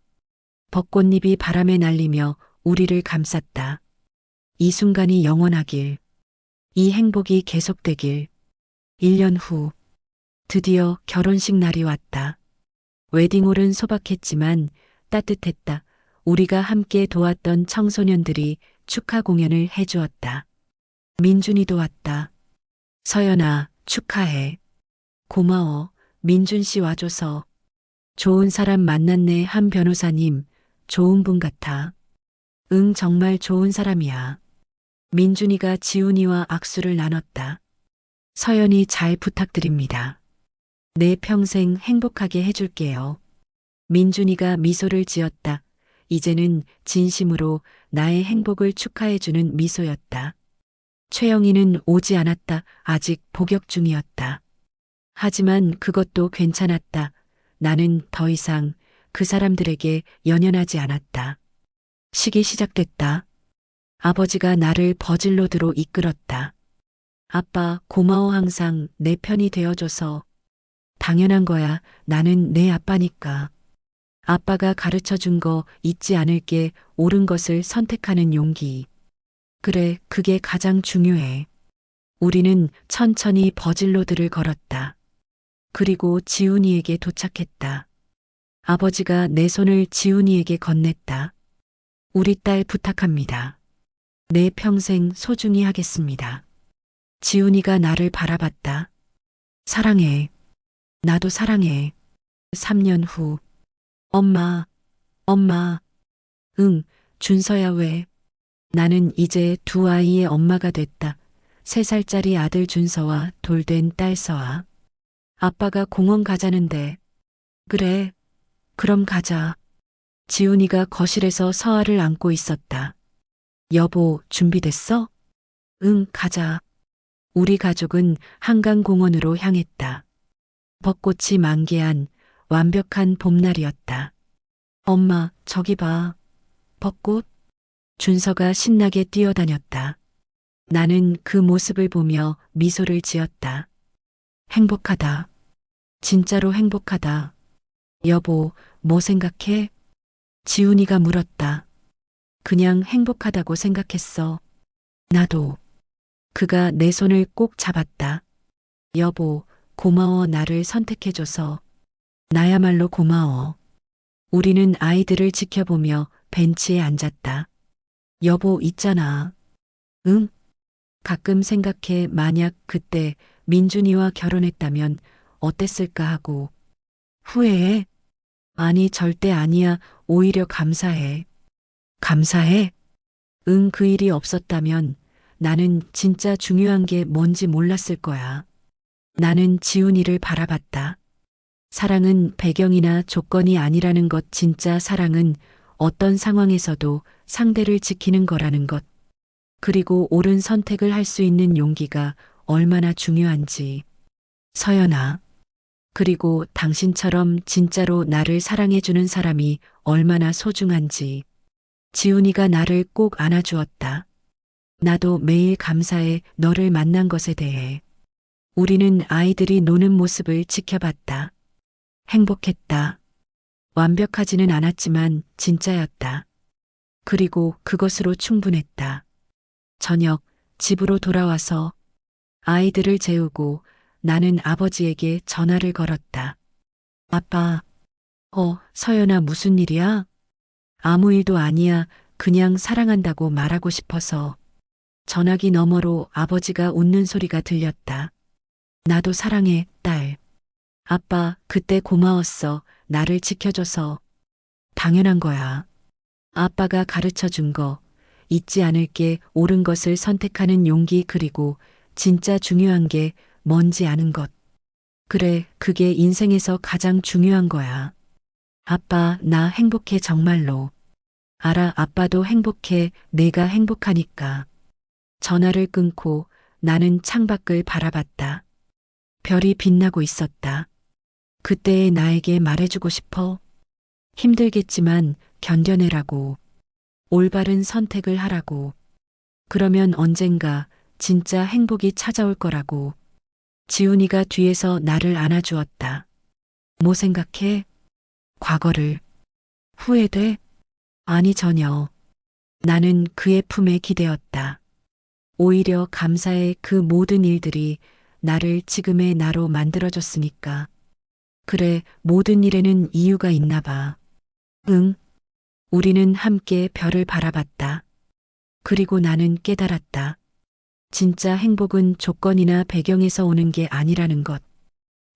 벚꽃잎이 바람에 날리며 우리를 감쌌다. 이 순간이 영원하길. 이 행복이 계속되길. 1년 후, 드디어 결혼식 날이 왔다. 웨딩홀은 소박했지만 따뜻했다. 우리가 함께 도왔던 청소년들이 축하 공연을 해주었다. 민준이도 왔다. 서연아, 축하해. 고마워. 민준 씨 와줘서. 좋은 사람 만났네. 한 변호사님, 좋은 분 같아. 응, 정말 좋은 사람이야. 민준이가 지훈이와 악수를 나눴다. 서연이 잘 부탁드립니다. 내 평생 행복하게 해줄게요. 민준이가 미소를 지었다. 이제는 진심으로 나의 행복을 축하해주는 미소였다. 최영희는 오지 않았다. 아직 복역 중이었다. 하지만 그것도 괜찮았다. 나는 더 이상 그 사람들에게 연연하지 않았다. 식이 시작됐다. 아버지가 나를 버질로드로 이끌었다. 아빠, 고마워. 항상 내 편이 되어줘서. 당연한 거야. 나는 내 아빠니까. 아빠가 가르쳐 준 거 잊지 않을게. 옳은 것을 선택하는 용기. 그래, 그게 가장 중요해. 우리는 천천히 버질로드를 걸었다. 그리고 지훈이에게 도착했다. 아버지가 내 손을 지훈이에게 건넸다. 우리 딸 부탁합니다. 내 평생 소중히 하겠습니다. 지훈이가 나를 바라봤다. 사랑해. 나도 사랑해. 3년 후. 엄마, 엄마. 응, 준서야 왜? 나는 이제 두 아이의 엄마가 됐다. 3살짜리 아들 준서와 돌된 딸 서아. 아빠가 공원 가자는데. 그래, 그럼 가자. 지훈이가 거실에서 서아를 안고 있었다. 여보, 준비됐어? 응, 가자. 우리 가족은 한강공원으로 향했다. 벚꽃이 만개한 완벽한 봄날이었다. 엄마, 저기 봐. 벚꽃? 준서가 신나게 뛰어다녔다. 나는 그 모습을 보며 미소를 지었다. 행복하다. 진짜로 행복하다. 여보, 뭐 생각해? 지훈이가 물었다. 그냥 행복하다고 생각했어. 나도. 그가 내 손을 꼭 잡았다. 여보, 고마워. 나를 선택해줘서. 나야말로 고마워. 우리는 아이들을 지켜보며 벤치에 앉았다. 여보, 있잖아. 응? 가끔 생각해. 만약 그때 민준이와 결혼했다면 어땠을까 하고. 후회해? 아니, 절대 아니야. 오히려 감사해. 감사해? 응, 그 일이 없었다면 나는 진짜 중요한 게 뭔지 몰랐을 거야. 나는 지훈이를 바라봤다. 사랑은 배경이나 조건이 아니라는 것. 진짜 사랑은 어떤 상황에서도 상대를 지키는 거라는 것. 그리고 옳은 선택을 할 수 있는 용기가 얼마나 중요한지. 서연아. 그리고 당신처럼 진짜로 나를 사랑해주는 사람이 얼마나 소중한지. 지훈이가 나를 꼭 안아주었다. 나도 매일 감사해. 너를 만난 것에 대해. 우리는 아이들이 노는 모습을 지켜봤다. 행복했다. 완벽하지는 않았지만 진짜였다. 그리고 그것으로 충분했다. 저녁, 집으로 돌아와서 아이들을 재우고 나는 아버지에게 전화를 걸었다. 아빠, 서연아, 무슨 일이야? 아무 일도 아니야. 그냥 사랑한다고 말하고 싶어서. 전화기 너머로 아버지가 웃는 소리가 들렸다. 나도 사랑해, 딸. 아빠, 그때 고마웠어. 나를 지켜줘서. 당연한 거야. 아빠가 가르쳐 준 거. 잊지 않을게. 옳은 것을 선택하는 용기. 그리고 진짜 중요한 게 뭔지 아는 것. 그래, 그게 인생에서 가장 중요한 거야. 아빠, 나 행복해 정말로. 알아, 아빠도 행복해. 내가 행복하니까. 전화를 끊고 나는 창밖을 바라봤다. 별이 빛나고 있었다. 그때의 나에게 말해주고 싶어. 힘들겠지만 견뎌내라고. 올바른 선택을 하라고. 그러면 언젠가 진짜 행복이 찾아올 거라고. 지훈이가 뒤에서 나를 안아주었다. 뭐 생각해? 과거를. 후회돼? 아니, 전혀. 나는 그의 품에 기대었다. 오히려 감사해. 그 모든 일들이 나를 지금의 나로 만들어줬으니까. 그래, 모든 일에는 이유가 있나 봐. 응. 우리는 함께 별을 바라봤다. 그리고 나는 깨달았다. 진짜 행복은 조건이나 배경에서 오는 게 아니라는 것.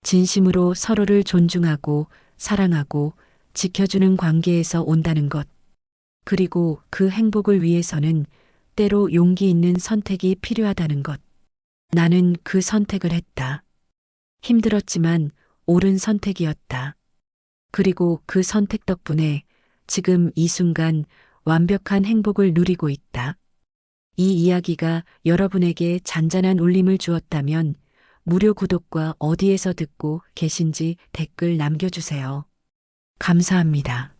진심으로 서로를 존중하고 사랑하고 지켜주는 관계에서 온다는 것. 그리고 그 행복을 위해서는 때로 용기 있는 선택이 필요하다는 것. 나는 그 선택을 했다. 힘들었지만 옳은 선택이었다. 그리고 그 선택 덕분에 지금 이 순간 완벽한 행복을 누리고 있다. 이 이야기가 여러분에게 잔잔한 울림을 주었다면 무료 구독과 어디에서 듣고 계신지 댓글 남겨주세요. 감사합니다.